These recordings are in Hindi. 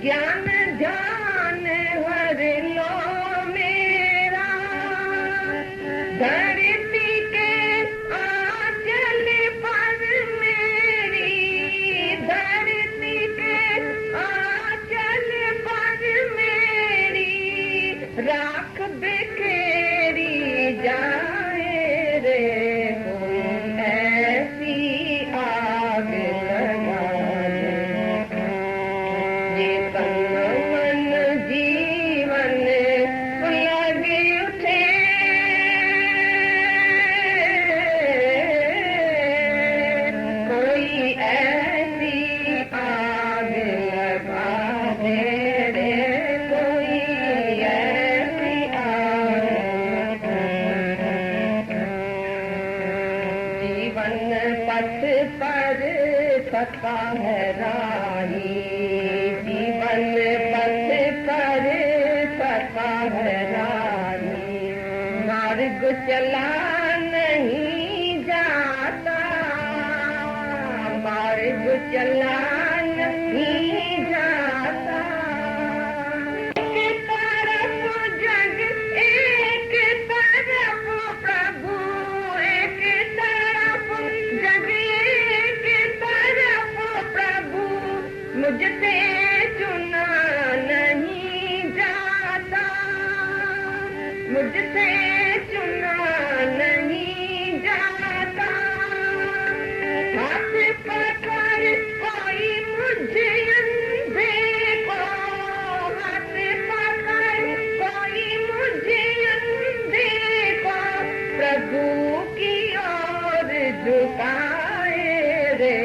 ज्ञान ध्यान हर लो मेरा सका है राही, जीवन पथ पर सका है राही, मार्ग चला नहीं जाता, मार्ग चला नहीं जाता। एक तरफ जग, एक तरफ प्रभु, एक तरफ जग, एक तरफ प्रभु, मुझसे चुना नहीं जाता, मुझसे चुना नहीं जाता। हाथ पकड़ कोई मुझे अंधे को, हाथ पकड़ कोई मुझे अंधे को, प्रभु की ओर झुकाए रे,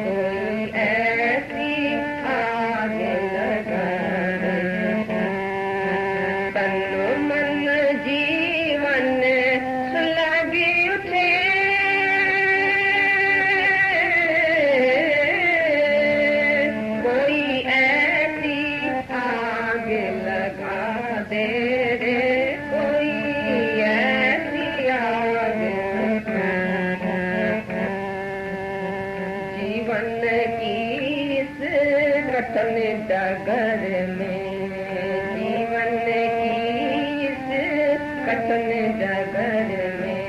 कोई ऐसी आगे लगा, तन मन जीवन सुलग उठे, कोई ऐसी आगे लगा दे रे, कोई ऐसी आगे लगा। जीवन की इस कठिन डगर में, जीवन की इस कठिन डगर में,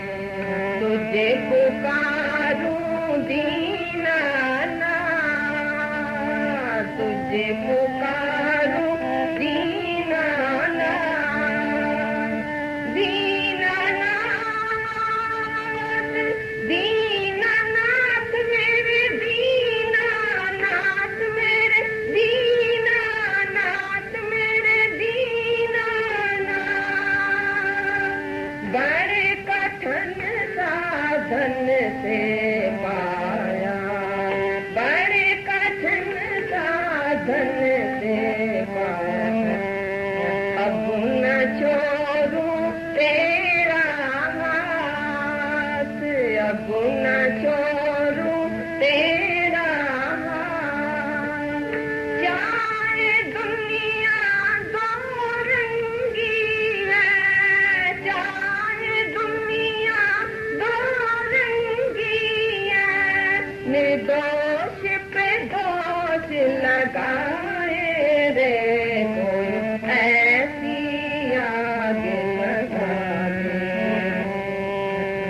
तुझे पुकारूं दीनाना, तुझे पुकारूं दीनाना, दीनानाथ, दीनानाथ मेरे, दीनानाथ मेरे, दीनानाथ मेरे, दीनानाथ। बड़े कठिन साधन से पाया, बड़े कठिन साधन से पाया, अब न छोड़ूं तेरा हाथ, अब न छोड़ूं तेरा हाथ। चाहे दुनिया दो रंगी है, चाहे दुनिया दो रंगी है, निर्दोष पे दोष लगाए रे, कोई ऐसी आगे लगा दे,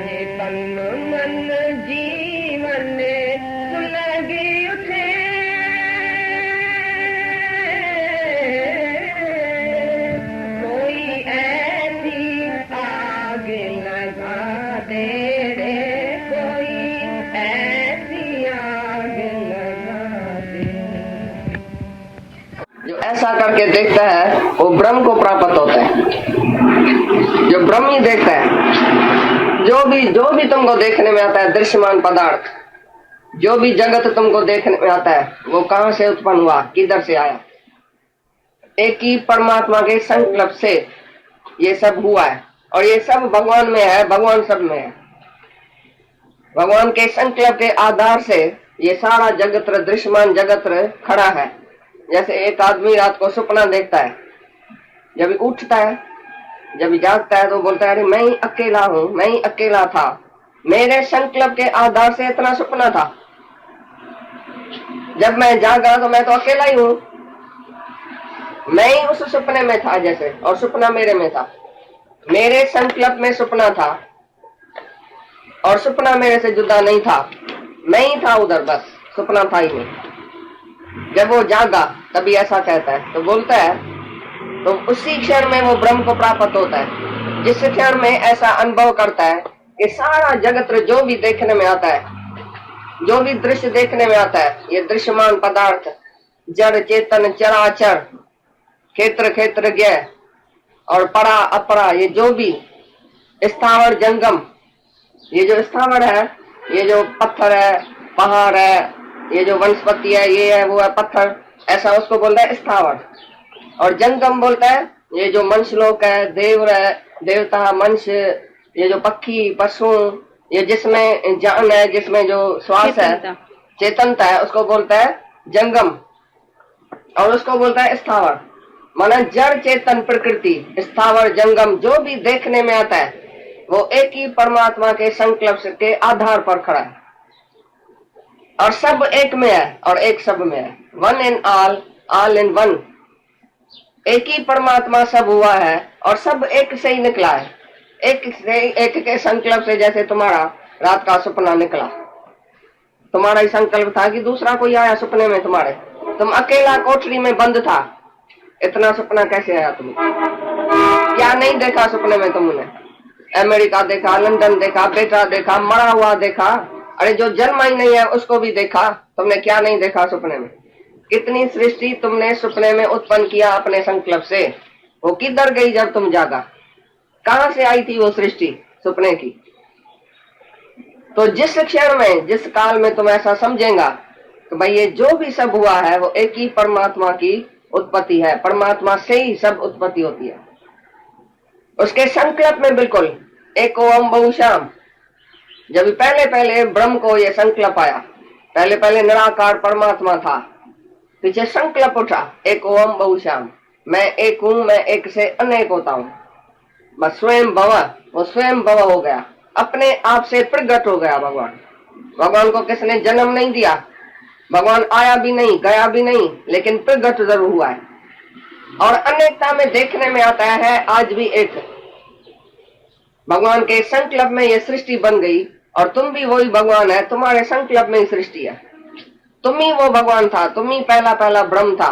ये तन मन जीवन सुलग उठे, कोई ऐसी आगे लगा दे रे, कोई ऐसी आगे लगा दे। जो ऐसा करके देखता है वो ब्रह्म को प्राप्त होता है। जो ब्रह्म ही देखता है, जो भी तुमको देखने में आता है दृश्यमान पदार्थ, जो भी जगत तुमको देखने में आता है, वो कहां से उत्पन्न हुआ, किधर से आया? एक ही परमात्मा के संकल्प से ये सब हुआ है, और ये सब भगवान में है, भगवान सब में है। भगवान के संकल्प के आधार से ये सारा जगत, दृश्यमान जगत खड़ा है। जैसे एक आदमी रात को सपना देखता है, जब उठता है, जब जागता है तो बोलता है अरे मैं ही अकेला हूं, मैं ही अकेला था, मेरे संकल्प के आधार से इतना सपना था, जब मैं जागा तो मैं तो अकेला ही हूं, मैं ही उस सपने में था जैसे, और सपना मेरे में था, मेरे संकल्प में सपना था, और सपना मेरे से जुदा नहीं था, मैं ही था उधर, बस सपना था ही नहीं। जब वो जागा तभी ऐसा कहता है, तो बोलता है, तो उसी क्षण में वो ब्रह्म को प्राप्त होता है। जिस क्षण में ऐसा अनुभव करता है कि सारा जगत जो भी देखने में आता है, जो भी दृश्य देखने में आता है, ये दृश्यमान पदार्थ, जड़ चेतन चराचर, क्षेत्र क्षेत्रज्ञ और परा अपरा, ये जो भी स्थावर जंगम, ये जो स्थावर है, ये जो पत्थर है, पहाड़ है, ये जो वनस्पति है, ये है, वो है पत्थर, ऐसा उसको बोलता है स्थावर। और जंगम बोलता है ये जो मनुष्य लोक है, देव है, देवता, मनुष्य, ये जो पक्षी, पशु, ये जिसमें जान है, जिसमें जो श्वास है, चेतनता है उसको बोलता है जंगम, और उसको बोलता है स्थावर। माना जड़ चेतन प्रकृति स्थावर जंगम जो भी देखने में आता है वो एक ही परमात्मा के संकल्प के आधार पर खड़ा है, और सब एक में है और एक सब में है। One in all in one. एक ही परमात्मा सब हुआ है और सब एक से ही निकला है, एक के संकल्प से। जैसे तुम्हारा रात का सपना निकला, तुम्हारा ही संकल्प था कि दूसरा कोई आया सपने में तुम्हारे, तुम अकेला कोठरी में बंद था, इतना सपना कैसे आया तुम्हें? क्या नहीं देखा सपने में तुमने? अमेरिका देखा, लंदन देखा, बेटा देखा, मरा हुआ देखा, अरे जो जन्मा ही नहीं है उसको भी देखा। तुमने क्या नहीं देखा सपने में? कितनी सृष्टि तुमने सपने में उत्पन्न किया अपने संकल्प से, वो किधर गई जब तुम जागा? कहां से आई थी वो सृष्टि सपने की? तो जिस क्षण में, जिस काल में तुम ऐसा समझेगा कि भाई ये जो भी सब हुआ है वो एक ही परमात्मा की उत्पत्ति है, परमात्मा से ही सब उत्पत्ति होती है, उसके संकल्प में बिल्कुल एक ओम बहुश्याम। जब पहले पहले ब्रह्म को ये संकल्प आया, पहले पहले निराकार परमात्मा था, पीछे संकल्प उठा एक ओम बहुश्याम, मैं एक हूं, मैं एक से अनेक होता हूं। बस स्वयं भव, वो स्वयं भव हो गया, अपने आप से प्रकट हो गया भगवान। भगवान को किसने जन्म नहीं दिया, भगवान आया भी नहीं, गया भी नहीं, लेकिन प्रकट जरूर हुआ है। और अनेकता में देखने में आता है आज भी एक। भगवान के संकल्प में ये सृष्टि बन गई और तुम भी वही भगवान है, तुम्हारे संकल्प में ही सृष्टि है। तुम ही वो भगवान था, तुम ही पहला पहला ब्रह्म था।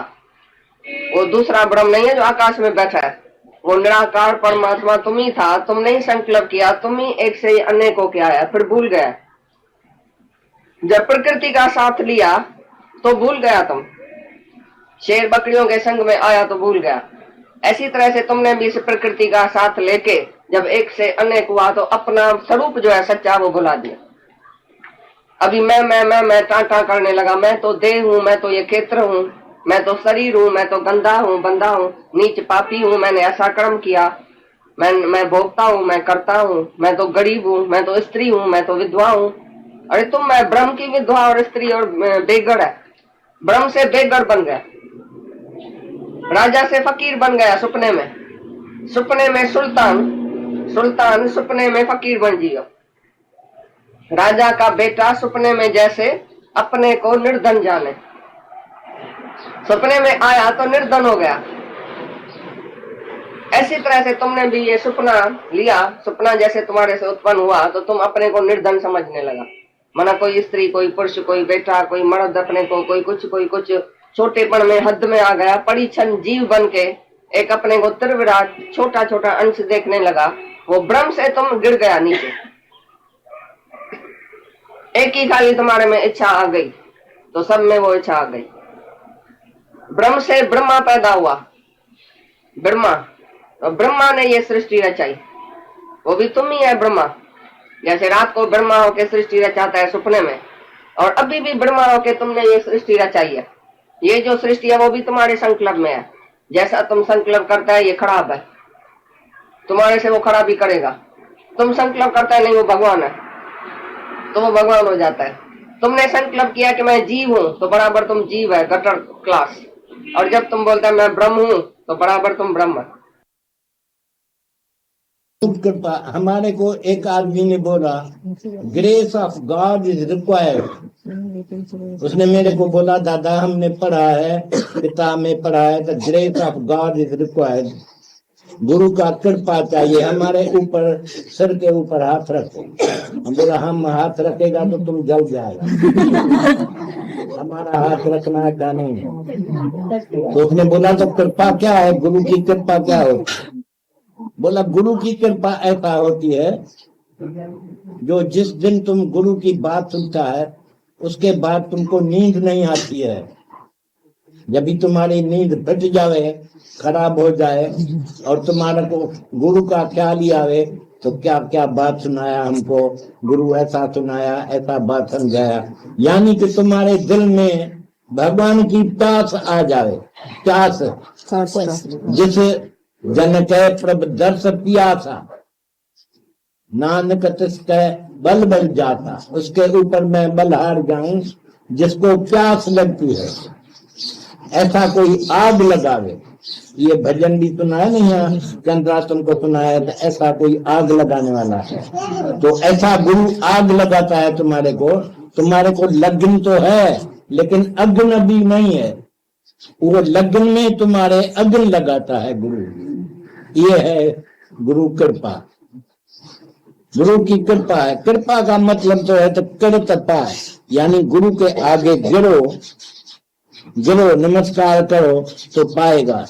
वो दूसरा ब्रह्म नहीं है जो आकाश में बैठा है, वो निराकार परमात्मा तुम ही था। तुमने ही संकल्प किया, तुम ही एक से ही अनेक हो के आया, फिर भूल गया। जब प्रकृति का साथ लिया तो भूल गया तुम, शेर बकरियों के संग में आया तो भूल गया। ऐसी तरह से तुमने भी इस प्रकृति का साथ लेके जब एक से अनेक हुआ तो अपना स्वरूप जो है सच्चा वो भुला दिया। अभी मैं टाटा करने लगा, मैं तो देह हूं, मैं तो ये क्षेत्र हूं, मैं तो शरीर हूं, मैं तो गंदा हूं, बंदा हूं, नीच पापी हूं, मैंने ऐसा कर्म किया, मैं भोगता हूं, मैं करता हूं, मैं तो गरीब हूं, मैं तो स्त्री हूं, मैं तो विधवा हूं। अरे तुम, मैं ब्रह्म की विधवा और स्त्री और बेगड़ है, ब्रह्म से बेगड़ बन गया, राजा से फकीर बन गया सपने में सुल्तान सपने में फकीर बन जियो। राजा का बेटा सपने में जैसे अपने को निर्धन जाने, सपने में आया तो निर्धन हो गया। ऐसी तरह से तुमने भी ये सपना लिया, सपना जैसे तुम्हारे से उत्पन्न हुआ तो तुम अपने को निर्धन समझने लगा। माना कोई स्त्री, कोई पुरुष, कोई बेटा, कोई मर्द, अपने को कोई कुछ छोटेपन में हद में आ गया, पड़ी छन जीव बन के एक अपने को त्रिविराट छोटा छोटा अंश देखने लगा। वो ब्रह्म से तुम गिर गया नीचे। एक ही खाली तुम्हारे में इच्छा आ गई तो सब में वो इच्छा आ गई। ब्रह्म से ब्रह्मा पैदा हुआ, ब्रह्मा ने ये सृष्टि रचाई, वो भी तुम ही है ब्रह्मा। जैसे रात को ब्रह्मा होके सृष्टि रचाता है सपने में, और अभी भी ब्रह्मा होके तुमने ये सृष्टि रचाई है। ये जो सृष्टि है वो भी तुम्हारे संकल्प में है। जैसा तुम संकल्प करता है ये खराब है, तुम्हारे से वो खराब ही करेगा। तुम संकल्प करता है नहीं वो भगवान है, तो वो भगवान हो जाता है। तुमने संकल्प किया कि मैं जीव हूं तो बराबर तुम जीव है, गटर क्लास। और जब तुम बोलते है मैं ब्रह्म हूं तो बराबर तुम ब्रह्म है। कृपा। हमारे को एक आदमी ने बोला grace of God is required. उसने मेरे को बोला दादा हमने पढ़ा है, किताब में पढ़ा है तो grace of God is required, गुरु का कृपा चाहिए हमारे ऊपर, सिर के ऊपर हाथ रखो। हम बोला हम हाथ रखेगा तो तुम जल जाएगा, हमारा हाथ रखना है क्या नहीं। तो उसने बोला तो कृपा क्या है, गुरु की कृपा क्या होती है? बोला गुरु की कृपा ऐसा होती है जो जिस दिन तुम गुरु की बात सुनता है उसके बाद तुमको नींद नहीं आती है। जब भी तुम्हारी नींद फट जावे, खराब हो जाए और तुम्हारा को गुरु का ख्याल ही आवे तो क्या क्या बात सुनाया हमको, गुरु ऐसा सुनाया, ऐसा बात समझाया। यानी कि तुम्हारे दिल में भगवान की प्यास आ जावे, प्यास जिसे जन कह प्रभ दर्श पियासा, नानक तिसके बल बल जाता। उसके ऊपर मैं बलहार जाऊं, जिसको प्यास लगती है, ऐसा कोई आग लगावे। ये भजन भी सुना है नहीं, यहाँ चंद्रासन को सुना है, तो ऐसा कोई आग लगाने वाला है। तो ऐसा गुरु आग लगाता है तुम्हारे को लग्न तो है लेकिन अग्न अभी नहीं है। वो लग्न में तुम्हारे अग्न लगाता है गुरु। ये है गुरु कृपा। गुरु की कृपा है। कृपा का मतलब तो है तो कृतपा है, यानी गुरु के आगे गिरो, नमस्कार करो तो पाएगा,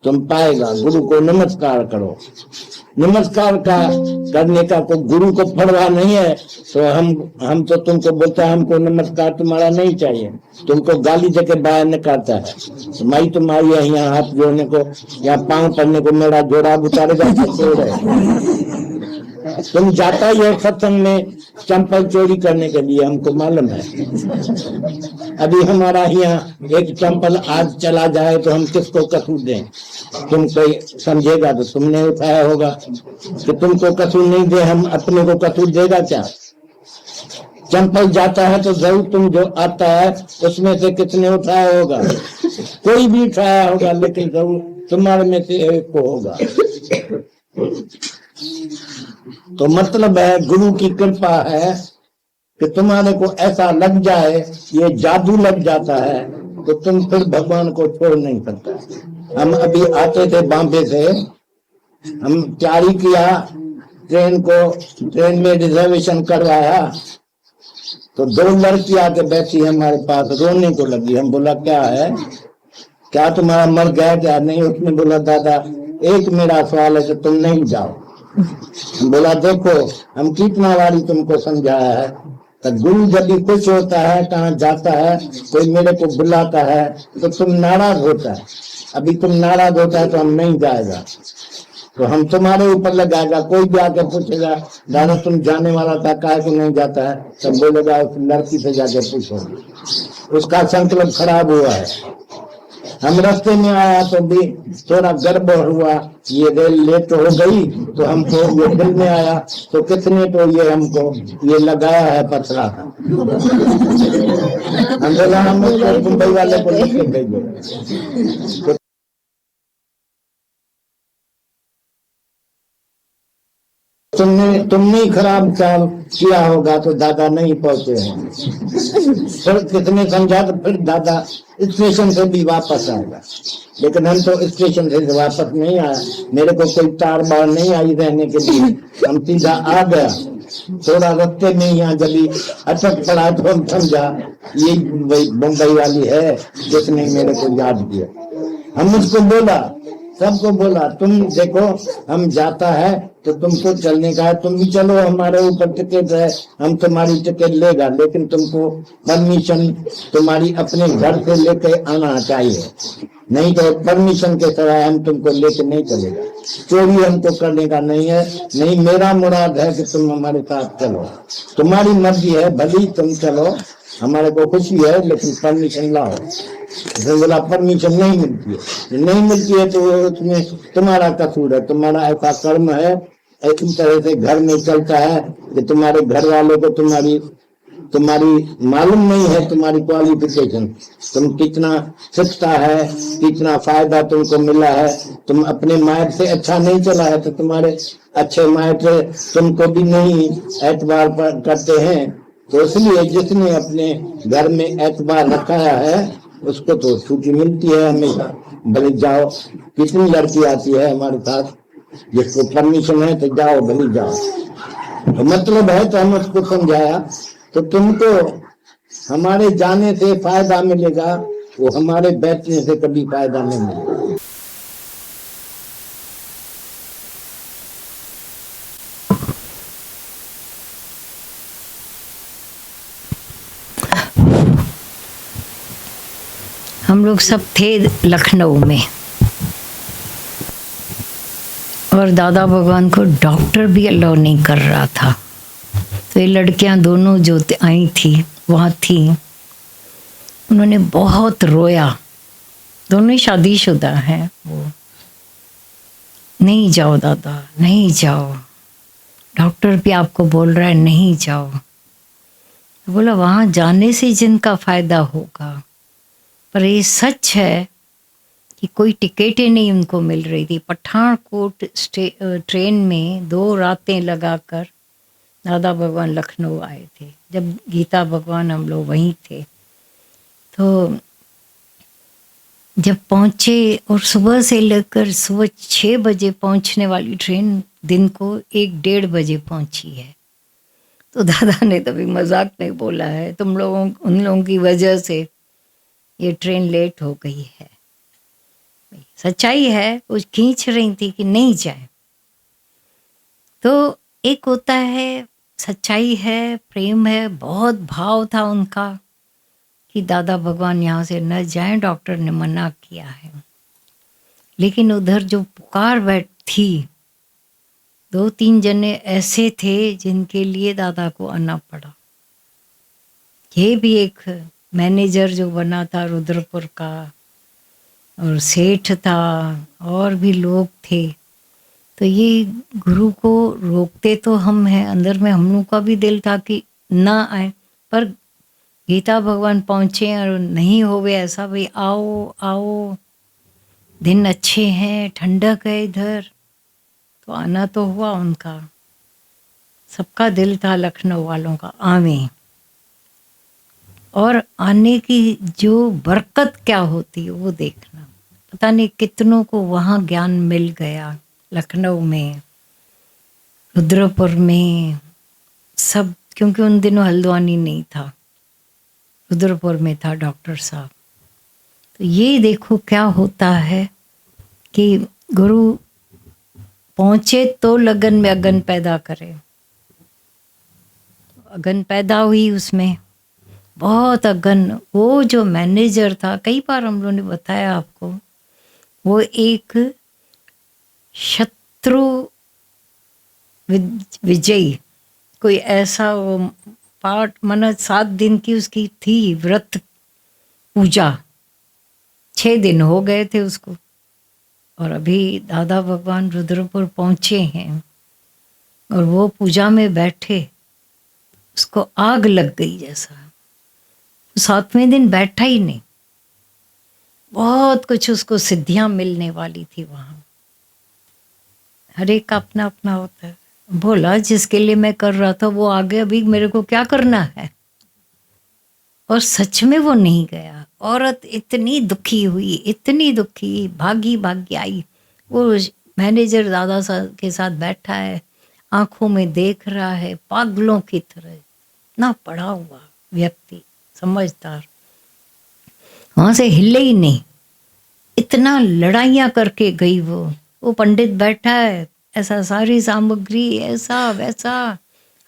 तुम पाएगा। गुरु को नमस्कार करो। नमस्कार का करने का को गुरु को परवाह नहीं है, तो हम तो तुमको बोलता है हमको नमस्कार तुम्हारा नहीं चाहिए, तुमको गाली देके बाहर निकालता है। माई तुम्हारी है यहाँ हाथ जोड़ने को, यहाँ पांव पड़ने को, मेरा जोड़ा उतारेगा तुम जाता ही है सत्संग में चंपल चोरी करने के लिए, हमको मालूम है। अभी हमारा यहाँ एक चंपल आज चला जाए तो हम किसको कसूर दें? तुम कोई समझेगा तो तुमने उठाया होगा, कि तुमको कसूर नहीं दे हम अपने को कसूर देगा क्या? चंपल जाता है तो जरूर तुम जो आता है उसमें से कितने उठाया होगा? कोई भी उठाया होगा, लेकिन जरूर तुम्हारे में से एक को होगा। तो मतलब है गुरु की कृपा है कि तुम्हारे को ऐसा लग जाए, ये जादू लग जाता है, तो तुम फिर भगवान को छोड़ नहीं सकता। हम अभी आते थे बॉम्बे से, हम तैयारी किया, ट्रेन में रिजर्वेशन करवाया, तो 2 लड़की आके बैठी हमारे पास, रोने को लगी। हम बोला क्या है, क्या तुम्हारा मर गया क्या? नहीं। उसने बोला दादा एक मेरा सवाल है कि तुम नहीं जाओ। बोला देखो हम कितना बारी तुमको समझाया है, तो गुरु जब भी खुश होता है, कहाँ जाता है, कोई मेरे को बुलाता है तो तुम नाराज होता है। अभी तुम नाराज होता है तो हम नहीं जाएगा, तो हम तुम्हारे ऊपर लगाएगा। कोई भी आके पूछेगा दादा तुम जाने वाला था, काहे को नहीं जाता है? तब बोलेगा उस लड़की से जाके पूछो, उसका संकल्प खराब हुआ है। हम रास्ते में आया तो भी थोड़ा गड़बड़ हुआ, ये रेल लेट हो गई तो हमको ये दिल में आया, तो कितने तो ये हमको ये लगाया है पथरा। हम बोला हम मुंबई वाले को लेके भेजो। तुमने खराब काम किया होगा तो दादा नहीं पहुंचे हैं। फिर कितने समझा तो फिर दादा स्टेशन से भी वापस आएगा, लेकिन हम तो स्टेशन से वापस नहीं आया। मेरे को कोई तार बार नहीं आई रहने के लिए, हम सीधा आ गया। थोड़ा रास्ते में यहाँ जब अटक पड़ा तो हम समझा ये मुंबई वाली है जिसने मेरे को याद किया। हम मुझको बोला, सबको बोला तुम देखो हम जाता है तो तुमको चलने का है, तुम भी चलो, हमारे ऊपर टिकट है, हम तुम्हारी टिकट लेगा, लेकिन तुमको परमिशन तुम्हारी अपने घर से लेके आना चाहिए, नहीं तो परमिशन के सिवाय हम तुमको लेके नहीं चलेगा। चोरी हमको करने का नहीं है। नहीं, मेरा मुराद है कि तुम हमारे साथ चलो, तुम्हारी मर्जी है, भली तुम चलो, हमारे को खुशी है, लेकिन परमिशन लाओ। बोला परमिशन नहीं मिलती है, नहीं मिलती है तो उसमें तुम्हारा कसूर है, तुम्हारा ऐसा कर्म है, ऐसी तरह से घर में चलता है कि तुम्हारे घर वालों को तुम्हारी मालूम नहीं है, तुम्हारी क्वालिफिकेशन, तुम कितना सीखता है, कितना फायदा तुमको मिला है। तुम अपने मायट से अच्छा नहीं चला है तो तुम्हारे अच्छे मायट तुमको भी नहीं एतबार करते हैं। तो इसलिए जिसने अपने घर में एतबार रखाया है उसको तो छुट्टी मिलती है हमेशा। भले जाओ, कितनी लड़की आती है हमारे साथ, जिसको परमिशन है तो जाओ, भले जाओ। तो मतलब है तो हम उसको समझाया, तो तुमको हमारे जाने से फायदा मिलेगा, वो हमारे बैठने से कभी फायदा नहीं मिलेगा। हम लोग सब थे लखनऊ में, और दादा भगवान को डॉक्टर भी अलाउ नहीं कर रहा था। तो ये लड़कियां दोनों जो आई थी वहाँ थी, उन्होंने बहुत रोया, दोनों ही शादीशुदा हैं। वो नहीं जाओ दादा, नहीं जाओ, डॉक्टर भी आपको बोल रहा है नहीं जाओ। बोला वहाँ जाने से जिनका फायदा होगा, पर ये सच है कि कोई टिकटें नहीं उनको मिल रही थी। पठानकोट ट्रेन में 2 रातें लगाकर दादा भगवान लखनऊ आए थे। जब गीता भगवान हम लोग वहीं थे, तो जब पहुँचे और सुबह से लेकर सुबह 6 बजे पहुँचने वाली ट्रेन दिन को 1-1:30 बजे पहुँची है। तो दादा ने तभी मजाक में बोला है, तुम लोगों उन लोगों की वजह से ये ट्रेन लेट हो गई है। सच्चाई है, वो खींच रही थी कि नहीं जाए। तो एक होता है, सच्चाई है, प्रेम है, बहुत भाव था उनका कि दादा भगवान यहाँ से न जाएं, डॉक्टर ने मना किया है। लेकिन उधर जो पुकार बैठ थी, 2-3 जने ऐसे थे जिनके लिए दादा को आना पड़ा। ये भी एक मैनेजर जो बना था रुद्रपुर का, और सेठ था, और भी लोग थे। तो ये गुरु को रोकते तो हम हैं, अंदर में हम लोग का भी दिल था कि ना आए, पर गीता भगवान पहुँचे और नहीं होवे ऐसा, भाई आओ आओ, दिन अच्छे हैं, ठंडक है इधर, तो आना तो हुआ उनका। सबका दिल था लखनऊ वालों का आवे, और आने की जो बरकत क्या होती है वो देखना। पता नहीं कितनों को वहाँ ज्ञान मिल गया, लखनऊ में, रुद्रपुर में, सब। क्योंकि उन दिनों हल्द्वानी नहीं था, रुद्रपुर में था डॉक्टर साहब। तो ये देखो क्या होता है कि गुरु पहुँचे तो लगन में अगन पैदा करे। अगन पैदा हुई उसमें, बहुत अगन। वो जो मैनेजर था, कई बार हम लोगों ने बताया आपको, वो एक शत्रु विजयी, कोई ऐसा वो पाठ, मन 7 दिन की उसकी थी व्रत पूजा, 6 दिन हो गए थे उसको। और अभी दादा भगवान रुद्रपुर पहुँचे हैं और वो पूजा में बैठे, उसको आग लग गई जैसा। 7वें दिन बैठा ही नहीं, बहुत कुछ उसको सिद्धियां मिलने वाली थी वहाँ। हर एक का अपना अपना होता है। बोला जिसके लिए मैं कर रहा था वो आगे, अभी मेरे को क्या करना है। और सच में वो नहीं गया। औरत इतनी दुखी हुई, इतनी दुखी, भागी भागी आई। वो मैनेजर दादा साहब के साथ बैठा है, आंखों में देख रहा है पागलों की तरह, ना पढ़ा हुआ व्यक्ति, समझदार, वहां से हिले ही नहीं। इतना लड़ाइयाँ करके गई वो पंडित बैठा है, ऐसा सारी सामग्री, ऐसा वैसा,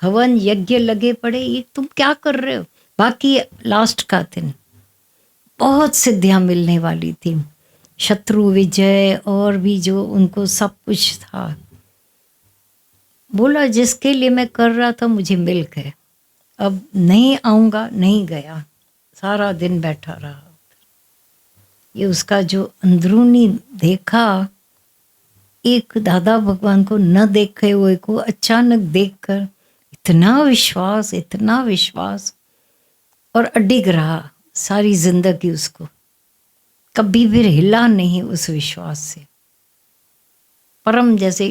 हवन यज्ञ लगे पड़े, ये तुम क्या कर रहे हो। बाकी लास्ट का दिन बहुत सिद्धियां मिलने वाली थी, शत्रु विजय, और भी जो उनको सब कुछ था। बोला जिसके लिए मैं कर रहा था मुझे मिल गए, अब नहीं आऊँगा, नहीं गया, सारा दिन बैठा रहा। ये उसका जो अंदरूनी देखा, एक दादा भगवान को न देखे हुए को अचानक देखकर इतना विश्वास, इतना विश्वास, और अडिग रहा सारी जिंदगी उसको, कभी भी हिला नहीं उस विश्वास से। परम जैसे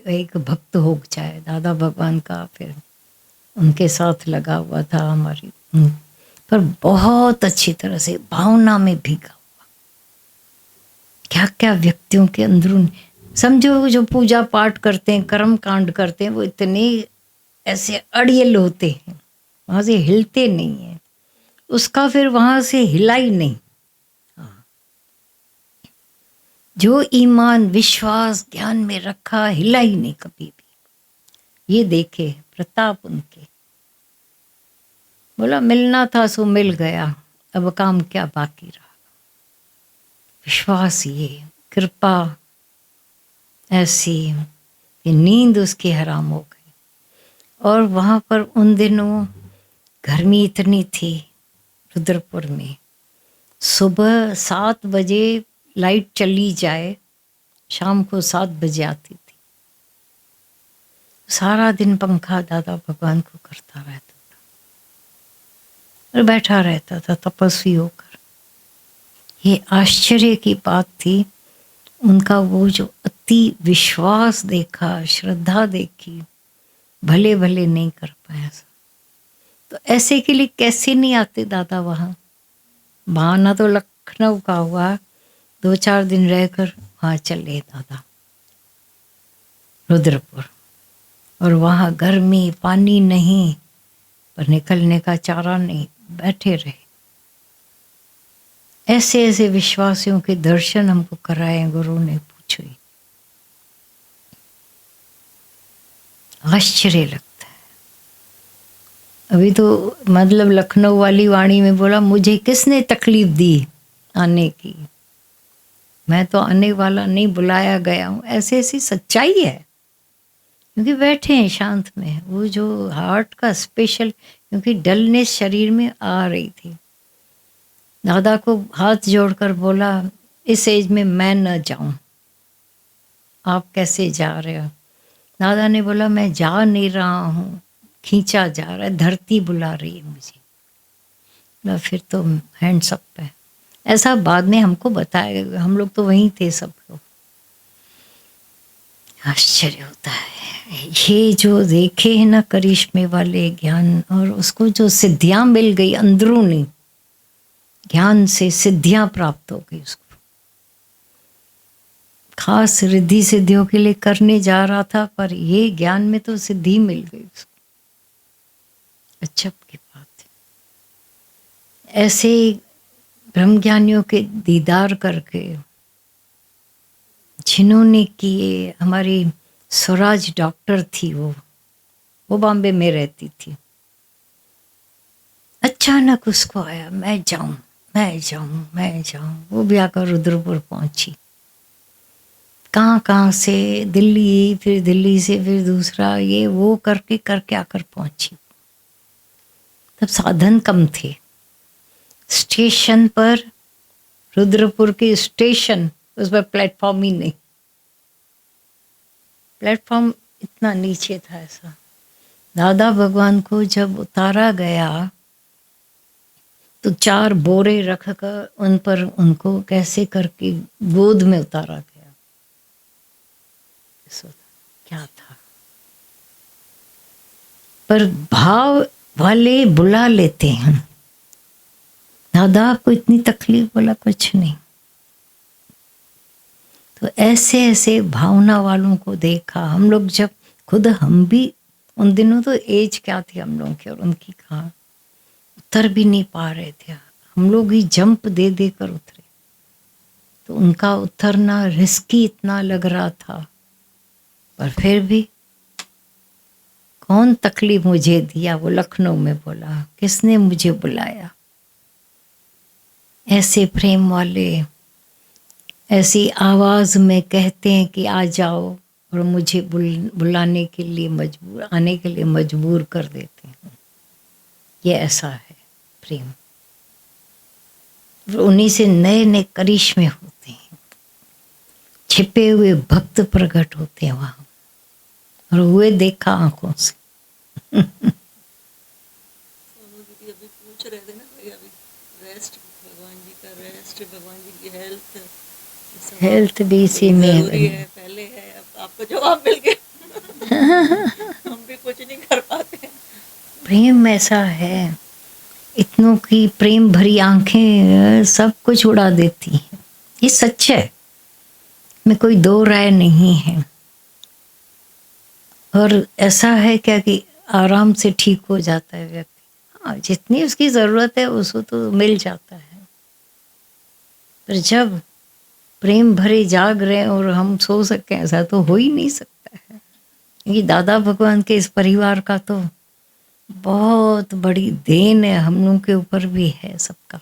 एक भक्त हो जाए दादा भगवान का, फिर उनके साथ लगा हुआ था हमारी, पर बहुत अच्छी तरह से भावना में भीगा हुआ। क्या क्या व्यक्तियों के अंदरून, समझो जो पूजा पाठ करते हैं, कर्म कांड करते हैं, वो इतने ऐसे अड़ियल होते हैं, वहां से हिलते नहीं है। उसका फिर वहां से हिला ही नहीं। जो ईमान, विश्वास, ज्ञान में रखा, हिला ही नहीं कभी भी। ये देखे प्रताप उनके। बोला मिलना था सो मिल गया, अब काम क्या बाकी रहा। विश्वास, ये कृपा ऐसी कि नींद उसकी हराम हो गई। और वहाँ पर उन दिनों गर्मी इतनी थी रुद्रपुर में, सुबह 7 बजे लाइट चली जाए, शाम को 7 बजे आती थी। सारा दिन पंखा दादा भगवान को करता रहता था। और बैठा रहता था तपस्वी होकर। ये आश्चर्य की बात थी, उनका वो जो अति विश्वास देखा, श्रद्धा देखी, भले भले नहीं कर पाया। तो ऐसे के लिए कैसे नहीं आते दादा वहाँ? बहाना तो लखनऊ का हुआ, 2-4 दिन रहकर वहाँ चले दादा रुद्रपुर, और वहाँ गर्मी, पानी नहीं, पर निकलने का चारा नहीं, बैठे रहे। ऐसे ऐसे विश्वासियों के दर्शन हमको कराए गुरु ने, पूछो ही, आश्चर्य लगता है। अभी तो मतलब लखनऊ वाली वाणी में बोला, मुझे किसने तकलीफ दी आने की, मैं तो आने वाला नहीं, बुलाया गया हूँ। ऐसे ऐसी सच्चाई है, क्योंकि बैठे हैं शांत में। वो जो हार्ट का स्पेशल, क्योंकि डलनेस शरीर में आ रही थी। दादा को हाथ जोड़कर बोला, इस एज में मैं न जाऊं, आप कैसे जा रहे हो? दादा ने बोला, मैं जा नहीं रहा हूँ, खींचा जा रहा है, धरती बुला रही है मुझे। बोला फिर तो हैंड्स अप है। ऐसा बाद में हमको बताया गया, हम लोग तो वहीं थे सब लोग। आश्चर्य होता है, ये जो देखे है ना करिश्मे वाले ज्ञान, और उसको जो सिद्धियां मिल गई अंदरूनी, ज्ञान से सिद्धियां प्राप्त हो गई उसको। खास रिद्धि सिद्धियों के लिए करने जा रहा था, पर ये ज्ञान में तो सिद्धि मिल गई उसको। अजब की बात है। ऐसे ब्रह्मज्ञानियों के दीदार करके, जिन्होंने किए, हमारी स्वराज डॉक्टर थी, वो बॉम्बे में रहती थी। अचानक उसको आया, मैं जाऊं, मैं जाऊं, मैं जाऊं। वो भी आकर रुद्रपुर पहुंची। कहाँ से, दिल्ली, फिर दिल्ली से फिर दूसरा, ये वो करके आकर पहुंची। तब साधन कम थे। स्टेशन पर, रुद्रपुर के स्टेशन, उस पर प्लेटफॉर्म ही नहीं, प्लेटफॉर्म इतना नीचे था। ऐसा दादा भगवान को जब उतारा गया तो 4 बोरे रखकर उन पर उनको कैसे करके गोद में उतारा गया। क्या था? पर भाव वाले बुला लेते हैं। दादा आपको इतनी तकलीफ? बोला कुछ नहीं। तो ऐसे ऐसे भावना वालों को देखा हम लोग। जब खुद हम भी, उन दिनों तो एज क्या थी हम लोगों की और उनकी, कहाँ उतर भी नहीं पा रहे थे। हम लोग ही जंप दे दे कर उतरे। तो उनका उतरना रिस्की इतना लग रहा था, पर फिर भी कौन तकलीफ मुझे दिया? वो लखनऊ में बोला, किसने मुझे बुलाया? ऐसे प्रेम वाले ऐसी आवाज में कहते हैं कि आ जाओ, और मुझे बुलाने के लिए मजबूर, आने के लिए मजबूर कर देते हैं। ये ऐसा है प्रेम। उन्हीं से नए नए करिश्मे होते हैं, छिपे हुए भक्त प्रकट होते हैं वहां, और हुए देखा आंखों से। दीदी अभी पूछ रहे थे ना भाई, अभी रेस्ट, भगवान जी का रेस्ट, भगवान जी की हेल्थ भी इसी में जरूरी है, पहले है। अब आपको जवाब मिल गया। हम भी कुछ नहीं कर पाते। प्रेम ऐसा है, इतनों की प्रेम भरी आंखें सब कुछ उड़ा देती हैं। ये सच है, में कोई दो राय नहीं है। और ऐसा है क्या कि आराम से ठीक हो जाता है व्यक्ति। हाँ, जितनी उसकी ज़रूरत है उसको तो मिल जाता है, पर जब प्रेम भरे जाग रहे हैं और हम सो सकें, ऐसा तो हो ही नहीं सकता है। क्योंकि दादा भगवान के इस परिवार का तो बहुत बड़ी देन है, हम लोगों के ऊपर भी है सबका।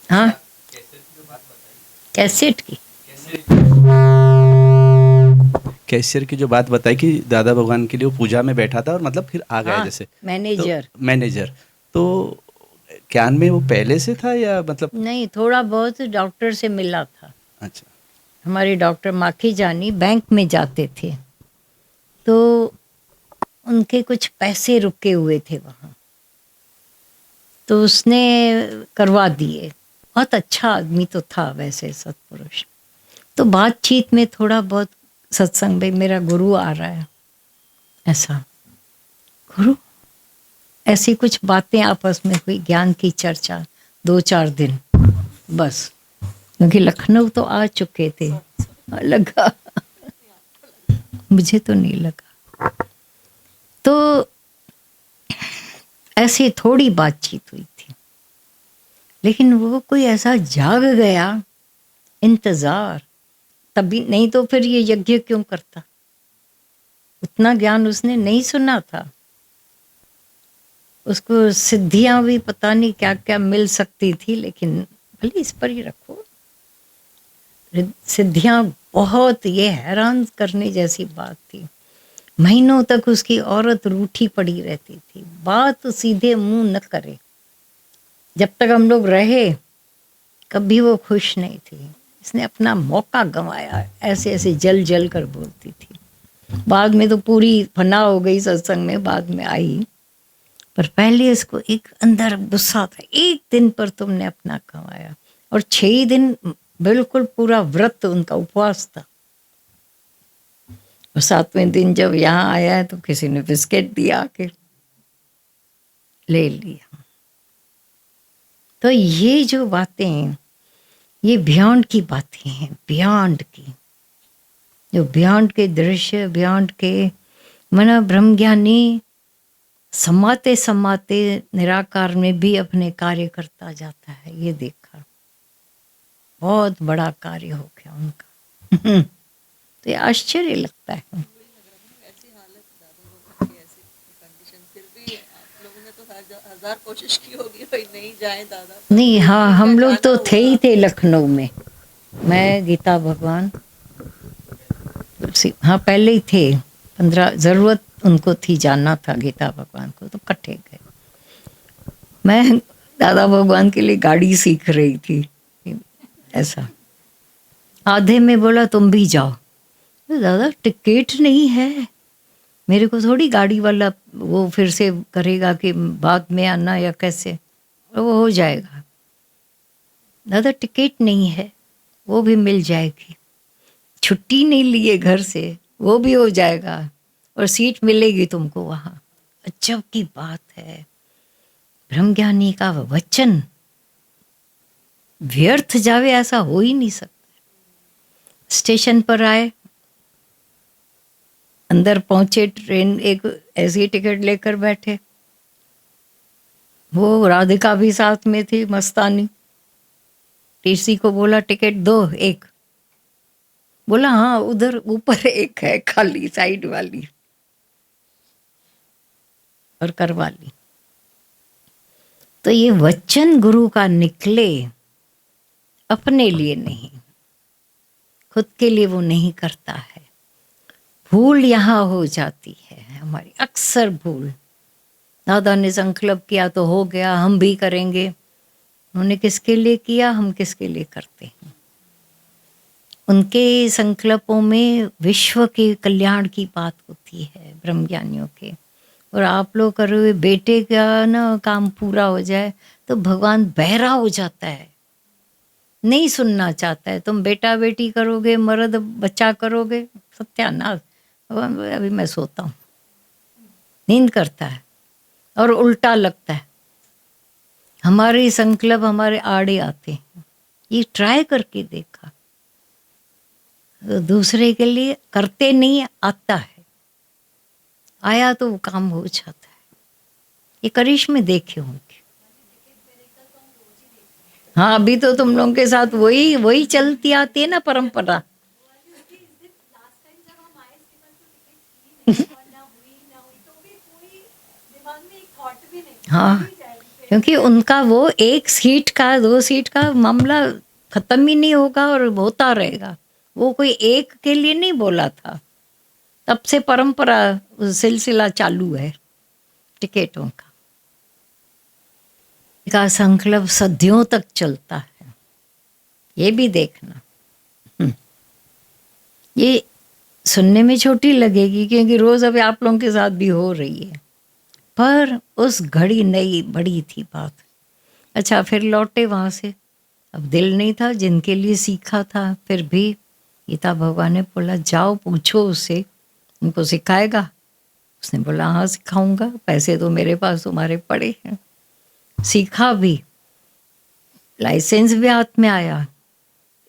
हाँ, कैसेट की कैशियर की जो बात बताई कि दादा भगवान के लिए वो पूजा में बैठा था और मतलब फिर आ गया। हाँ, जैसे मैनेजर तो ज्ञान में वो पहले से था या मतलब? नहीं, थोड़ा बहुत डॉक्टर से मिला था। अच्छा। हमारे डॉक्टर माखी जानी बैंक में जाते थे, तो उनके कुछ पैसे रुके हुए थे वहाँ, तो उसने करवा दिए। बहुत अच्छा आदमी तो था वैसे, सत्पुरुष। तो बातचीत में थोड़ा बहुत सत्संग में मेरा गुरु आ रहा है, ऐसा गुरु, ऐसी कुछ बातें आपस में हुई, ज्ञान की चर्चा 2-4 दिन बस, क्योंकि लखनऊ तो आ चुके थे। लगा मुझे तो नहीं लगा। तो ऐसी थोड़ी बातचीत हुई थी, लेकिन वो कोई ऐसा जाग गया, इंतजार, तभी, नहीं तो फिर ये यज्ञ क्यों करता? उतना ज्ञान उसने नहीं सुना था। उसको सिद्धियां भी पता नहीं क्या क्या मिल सकती थी, लेकिन भले इस पर ही रखो। सिद्धियां बहुत, ये हैरान करने जैसी बात थी। महीनों तक उसकी औरत रूठी पड़ी रहती थी, बात सीधे मुंह न करे। जब तक हम लोग रहे कभी वो खुश नहीं थी। इसने अपना मौका गंवाया, ऐसे ऐसे जल जल कर बोलती थी। बाद में तो पूरी फना हो गई सत्संग में, बाद में आई, पर पहले इसको एक अंदर गुस्सा था, एक दिन पर तुमने अपना गंवाया। और 6 दिन बिल्कुल पूरा व्रत, उनका उपवास था। और 7वें दिन जब यहाँ आया तो किसी ने बिस्किट दिया के ले लिया। तो ये जो बातें, ये बियॉन्ड की बातें हैं, बियॉन्ड की, जो बियॉन्ड के दृश्य, बियॉन्ड के मना ब्रह्मज्ञानी समाते समाते निराकार में भी अपने कार्य करता जाता है। ये देखा, बहुत बड़ा कार्य हो गया उनका। तो ये आश्चर्य लगता है। ऐसी हालत दादा की, ऐसी कंडीशन, फिर भी आप लोगों ने तो हजार कोशिश की होगी भाई नहीं जाए दादा। नहीं, हाँ, हम लोग तो थे ही थे लखनऊ में, मैं, गीता भगवान, हाँ पहले ही थे। 15 जरूरत उनको थी, जाना था गीता भगवान को, तो इकट्ठे गए। मैं दादा भगवान के लिए गाड़ी सीख रही थी, ऐसा। आधे में बोला तुम भी जाओ। तो दादा टिकट नहीं है, मेरे को थोड़ी गाड़ी वाला वो फिर से करेगा कि बाद में आना या कैसे, वो हो जाएगा। दादा टिकट नहीं है, वो भी मिल जाएगी। छुट्टी नहीं लिए घर से, वो भी हो जाएगा, और सीट मिलेगी तुमको वहाँ। अजब की बात है, ब्रह्मज्ञानी का वचन व्यर्थ जावे ऐसा हो ही नहीं सकता। स्टेशन पर आए, अंदर पहुंचे, ट्रेन एक ऐसी टिकट लेकर बैठे। वो राधिका भी साथ में थी, मस्तानी। टीसी को बोला टिकट दो एक, बोला हाँ उधर ऊपर एक है खाली साइड वाली, और करवा ली। तो ये वचन गुरु का निकले, अपने लिए नहीं, खुद के लिए वो नहीं करता है। भूल यहाँ हो जाती है हमारी, अक्सर भूल। दादा ने संकल्प किया तो हो गया, हम भी करेंगे। उन्होंने किसके लिए किया, हम किसके लिए करते हैं। उनके संकल्पों में विश्व के कल्याण की बात होती है, ब्रह्मज्ञानियों के। और आप लोग कर रहे बेटे का ना काम पूरा हो जाए तो भगवान बहरा हो जाता है, नहीं सुनना चाहता है। तुम बेटा बेटी करोगे, मर्द बच्चा करोगे, सत्यानाश। अभी मैं सोता हूँ, नींद करता है, और उल्टा लगता है। हमारे संकल्प हमारे आड़े आते हैं। ये ट्राई करके देखा, तो दूसरे के लिए करते नहीं, आता है, आया तो वो काम हो जाता है। ये करिश्मे देखे होंगे। हाँ, अभी तो तुम लोगों के साथ वही चलती आती है ना परंपरा। हाँ, क्योंकि उनका वो 1 सीट का 2 सीट का मामला खत्म ही नहीं होगा और होता रहेगा। वो कोई एक के लिए नहीं बोला था, तब से परंपरा सिलसिला चालू है टिकटों का संकल्प सदियों तक चलता है। ये भी देखना। ये सुनने में छोटी लगेगी क्योंकि रोज अभी आप लोगों के साथ भी हो रही है, पर उस घड़ी नई बड़ी थी बात। अच्छा, फिर लौटे वहाँ से। अब दिल नहीं था, जिनके लिए सीखा था, फिर भी गीता भगवान ने बोला जाओ पूछो उससे, उनको सिखाएगा। उसने बोला हाँ सिखाऊंगा, पैसे तो मेरे पास तुम्हारे पड़े हैं। सीखा भी, लाइसेंस भी हाथ में आया।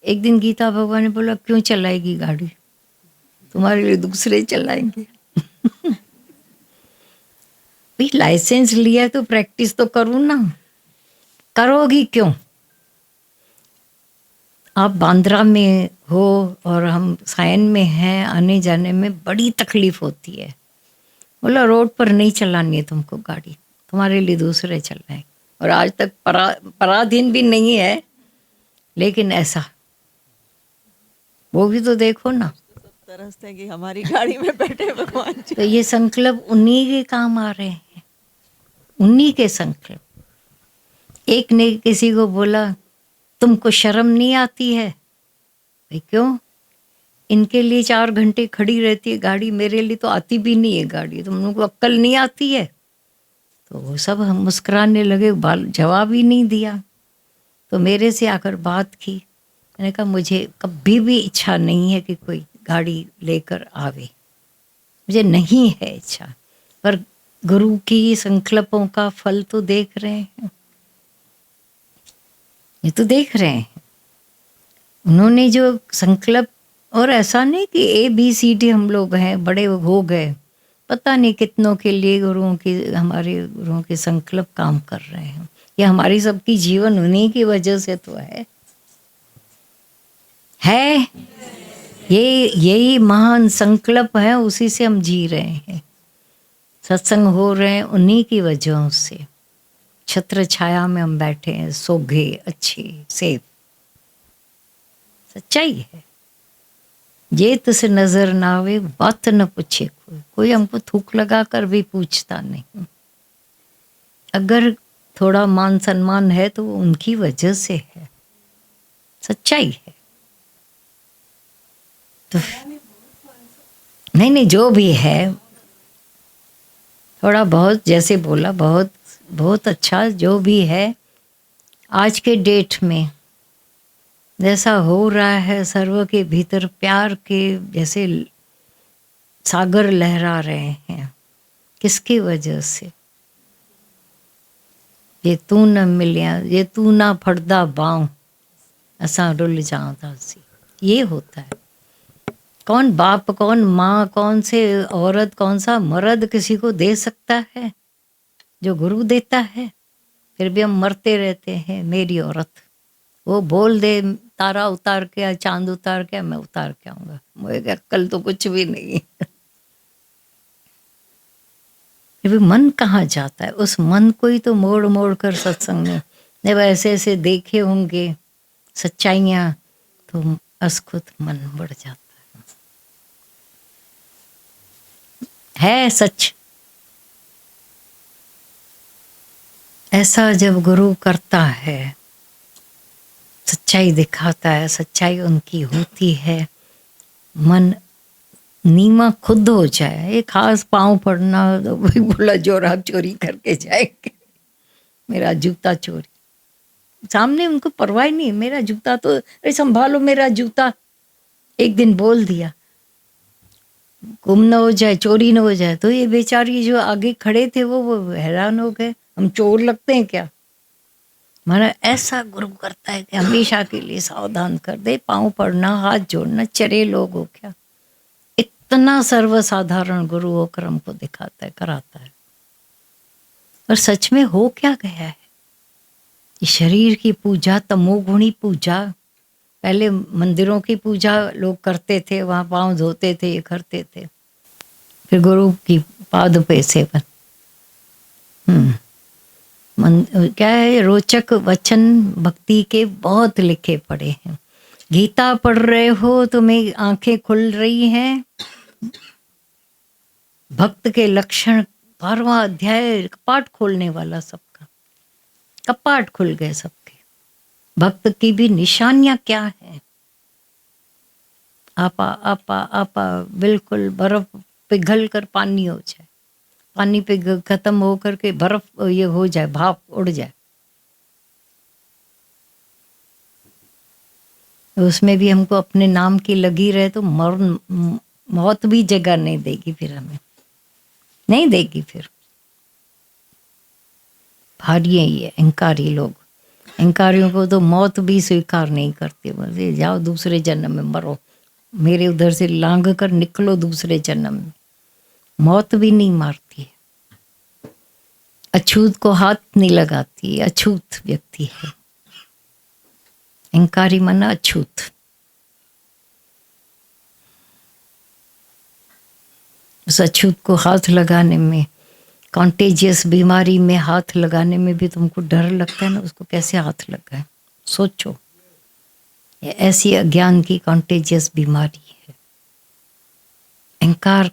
एक दिन गीता भगवान ने बोला क्यों चलाएगी गाड़ी, तुम्हारे लिए दूसरे चलाएंगे। भाई लाइसेंस लिया तो प्रैक्टिस तो करूँ ना, करोगी क्यों? आप बांद्रा में हो और हम सायन में हैं, आने जाने में बड़ी तकलीफ होती है। बोला रोड पर नहीं चलानी है तुमको गाड़ी, तुम्हारे लिए दूसरे चल रहे हैं। और आज तक पराधीन भी नहीं है, लेकिन ऐसा वो भी तो देखो ना। सब तरसते हैं कि हमारी गाड़ी में बैठे भगवान जी। तो ये संकल्प उन्हीं के काम आ रहे हैं, उन्हीं के संकल्प। एक ने किसी को बोला तुमको शर्म नहीं आती है? भाई क्यों? इनके लिए 4 घंटे खड़ी रहती है गाड़ी, मेरे लिए तो आती भी नहीं है गाड़ी, तुम लोगों को अक्ल नहीं आती है? तो वो सब हम मुस्कुराने लगे, जवाब ही नहीं दिया। तो मेरे से आकर बात की, मैंने कहा मुझे कभी भी इच्छा नहीं है कि कोई गाड़ी लेकर आवे, मुझे नहीं है इच्छा, पर गुरु की संकल्पों का फल तो देख रहे हैं, ये तो देख रहे हैं उन्होंने जो संकल्प। और ऐसा नहीं कि ABCD हम लोग हैं, बड़े हो गए, पता नहीं कितनों के लिए गुरुओं की, हमारे गुरुओं के संकल्प काम कर रहे हैं। ये हमारी सबकी जीवन उन्हीं की वजह से तो है। यही महान संकल्प है, उसी से हम जी रहे हैं, सत्संग हो रहे हैं उन्हीं की वजहों से। छत्र छाया में हम बैठे हैं, सोगे अच्छे सेफ। सच्चाई है। ये तुझसे नजर ना आवे बात न पूछे कोई हमको थूक लगा कर भी पूछता नहीं। अगर थोड़ा मान सम्मान है तो वो उनकी वजह से है, सच्चाई है। तो नहीं जो भी है, थोड़ा बहुत जैसे बोला, बहुत बहुत अच्छा जो भी है। आज के डेट में जैसा हो रहा है, सर्व के भीतर प्यार के जैसे सागर लहरा रहे हैं, किसकी वजह से? ये तू न मिलिया, ये तू ना फड़दा बाँव, असा रुल जाता सी। ये होता है। कौन बाप, कौन माँ, कौन से औरत, कौन सा मर्द किसी को दे सकता है जो गुरु देता है? फिर भी हम मरते रहते हैं। मेरी औरत वो बोल दे तारा उतार के, चांद उतार के, मैं उतार के आऊंगा, मुझे अक्ल तो कुछ भी नहीं। फिर भी मन कहाँ जाता है? उस मन को ही तो मोड़ मोड़ कर सत्संग में जब ऐसे ऐसे देखे होंगे सच्चाइयाँ, तो अस्खुद मन बढ़ जाता है सच। ऐसा जब गुरु करता है, सच्चाई दिखाता है, सच्चाई उनकी होती है, मन नीमा खुद हो जाए। एक खास पाँव पड़ना, तो वही बोला जोराब चोरी करके जाएंगे, मेरा जूता चोरी। सामने उनको परवाह नहीं, मेरा जूता तो, अरे संभालो मेरा जूता। एक दिन बोल दिया, गुम न हो जाए, चोरी न हो जाए। तो ये बेचारी जो आगे खड़े थे वो हैरान हो गए, हम चोर लगते हैं क्या? माना ऐसा गुरु करता है कि हमेशा के लिए सावधान कर दे। पाँव पड़ना, हाथ जोड़ना, चरे लोग हो क्या? इतना सर्वसाधारण गुरु होकर हमको दिखाता है, कराता है। और सच में हो क्या गया है? ये शरीर की पूजा, तमोगुणी पूजा। पहले मंदिरों की पूजा लोग करते थे, वहां पाँव धोते थे, ये करते थे। फिर गुरु की पाद पे सेवन। क्या है, रोचक वचन भक्ति के बहुत लिखे पड़े हैं। गीता पढ़ रहे हो, तुम्हें आंखें खुल रही हैं। भक्त के लक्षण 12वां अध्याय, कपाट खोलने वाला सबका, कपाट खुल गए सबके। भक्त की भी निशानियां क्या है? आपा आपा आपा बिल्कुल बर्फ पिघल कर पानी हो जाए, पानी पे खत्म हो करके बर्फ ये हो जाए, भाप उड़ जाए। उसमें भी हमको अपने नाम की लगी रहे तो मौत भी जगह नहीं देगी, फिर हमें नहीं देगी। फिर भारी है ये अहंकारी लोग, अहंकारियों को तो मौत भी स्वीकार नहीं करते, बोलते जाओ दूसरे जन्म में मरो, मेरे उधर से लांघ कर निकलो दूसरे जन्म में। मौत भी नहीं मारती है, अछूत को हाथ नहीं लगाती, अछूत व्यक्ति है। अहंकारी माना अछूत। उस अछूत को हाथ लगाने में, कॉन्टेजियस बीमारी में हाथ लगाने में भी तुमको डर लगता है ना, उसको कैसे हाथ लगाए सोचो। ये ऐसी अज्ञान की कॉन्टेजियस बीमारी है। अहंकार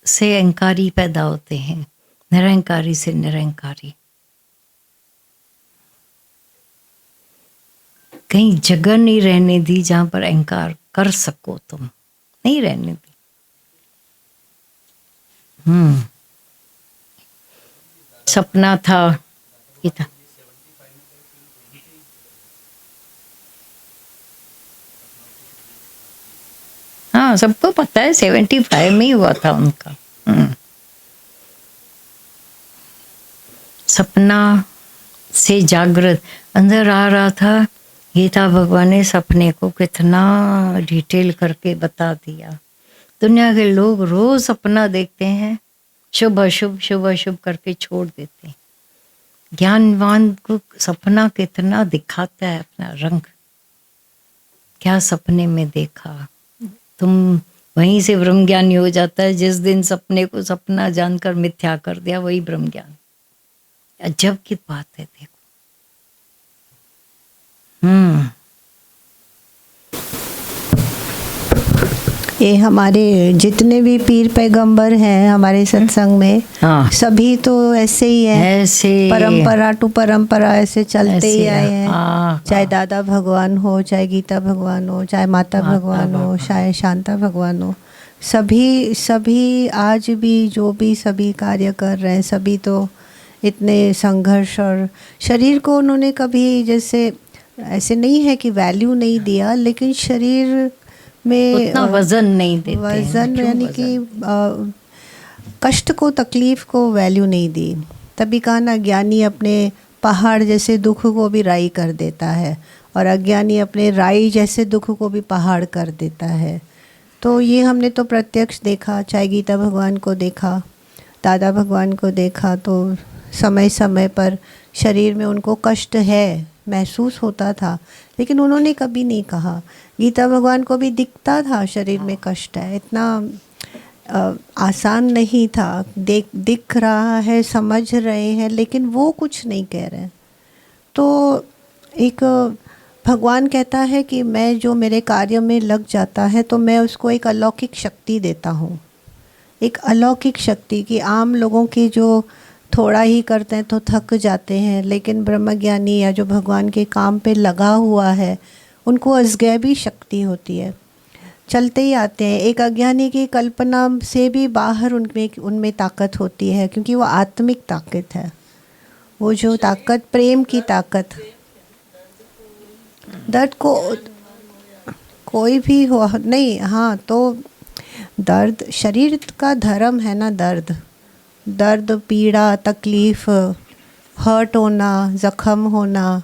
से अहंकारी पैदा होते हैं, निरहंकारी से निरहंकारी। कहीं जगह नहीं रहने दी जहां पर अहंकार कर सको तुम, नहीं रहने दी। सपना था ये था। हाँ, सबको पता है 75 में ही हुआ था उनका। सपना से जागृत अंदर आ रहा था। गीता भगवान ने सपने को कितना डिटेल करके बता दिया। दुनिया के लोग रोज सपना देखते हैं, शुभ अशुभ शुभ अशुभ करके छोड़ देते हैं। ज्ञानवान को सपना कितना दिखाता है अपना रंग। क्या सपने में देखा, तुम वहीं से ब्रह्म ज्ञानी हो जाता है। जिस दिन सपने को सपना जानकर मिथ्या कर दिया, वही ब्रह्म ज्ञान। अजब की बात है, देखो। ये हमारे जितने भी पीर पैगंबर हैं हमारे सत्संग में, हाँ, सभी तो ऐसे ही हैं, ऐसे परंपरा टू परंपरा ऐसे चलते ऐसे ही आए हैं। हाँ, चाहे दादा भगवान हो, चाहे गीता भगवान हो, चाहे माता भगवान हो, चाहे शांता भगवान हो, सभी आज भी जो भी सभी कार्य कर रहे हैं, सभी तो इतने संघर्ष। और शरीर को उन्होंने कभी जैसे ऐसे नहीं है कि वैल्यू नहीं दिया, लेकिन शरीर में उतना वजन नहीं देते, वजन यानी कि कष्ट को, तकलीफ को वैल्यू नहीं दी। तभी कहा ना, ज्ञानी अपने पहाड़ जैसे दुख को भी राई कर देता है, और अज्ञानी अपने राई जैसे दुख को भी पहाड़ कर देता है। तो ये हमने तो प्रत्यक्ष देखा, चाहे गीता भगवान को देखा, दादा भगवान को देखा, तो समय समय पर शरीर में उनको कष्ट है महसूस होता था, लेकिन उन्होंने कभी नहीं कहा। गीता भगवान को भी दिखता था शरीर में कष्ट है, इतना आसान नहीं था। दिख रहा है, समझ रहे हैं, लेकिन वो कुछ नहीं कह रहे हैं। तो एक भगवान कहता है कि मैं जो मेरे कार्य में लग जाता है तो मैं उसको एक अलौकिक शक्ति देता हूँ, एक अलौकिक शक्ति। कि आम लोगों की जो थोड़ा ही करते हैं तो थक जाते हैं, लेकिन ब्रह्मज्ञानी या जो भगवान के काम पे लगा हुआ है, उनको अजगैबी शक्ति होती है, चलते ही आते हैं। एक अज्ञानी की कल्पना से भी बाहर उनमें ताकत होती है, क्योंकि वो आत्मिक ताकत है। वो जो ताकत, प्रेम की ताकत, दर्द को कोई भी हो नहीं। हाँ, तो दर्द शरीर का धर्म है ना, दर्द, पीड़ा, तकलीफ़, हर्ट होना, ज़ख़म होना,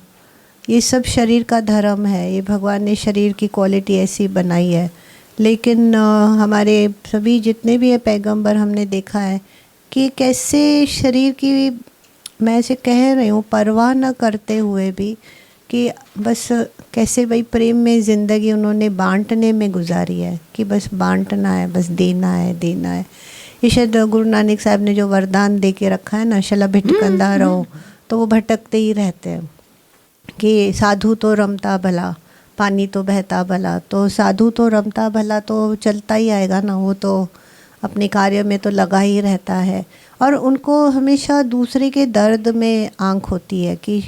ये सब शरीर का धर्म है। ये भगवान ने शरीर की क्वालिटी ऐसी बनाई है। लेकिन हमारे सभी जितने भी है पैगंबर, हमने देखा है कि कैसे शरीर की, मैं ऐसे कह रही हूँ, परवाह न करते हुए भी, कि बस कैसे भाई प्रेम में ज़िंदगी उन्होंने बांटने में गुजारी है, कि बस बांटना है, बस देना है। ये शायद गुरु नानक साहब ने जो वरदान दे के रखा है ना, शला भिटकंदा रहो, तो वो भटकते ही रहते हैं। कि साधु तो रमता भला, पानी तो बहता भला। तो साधु तो रमता भला तो चलता ही आएगा ना, वो तो अपने कार्य में तो लगा ही रहता है। और उनको हमेशा दूसरे के दर्द में आंख होती है। कि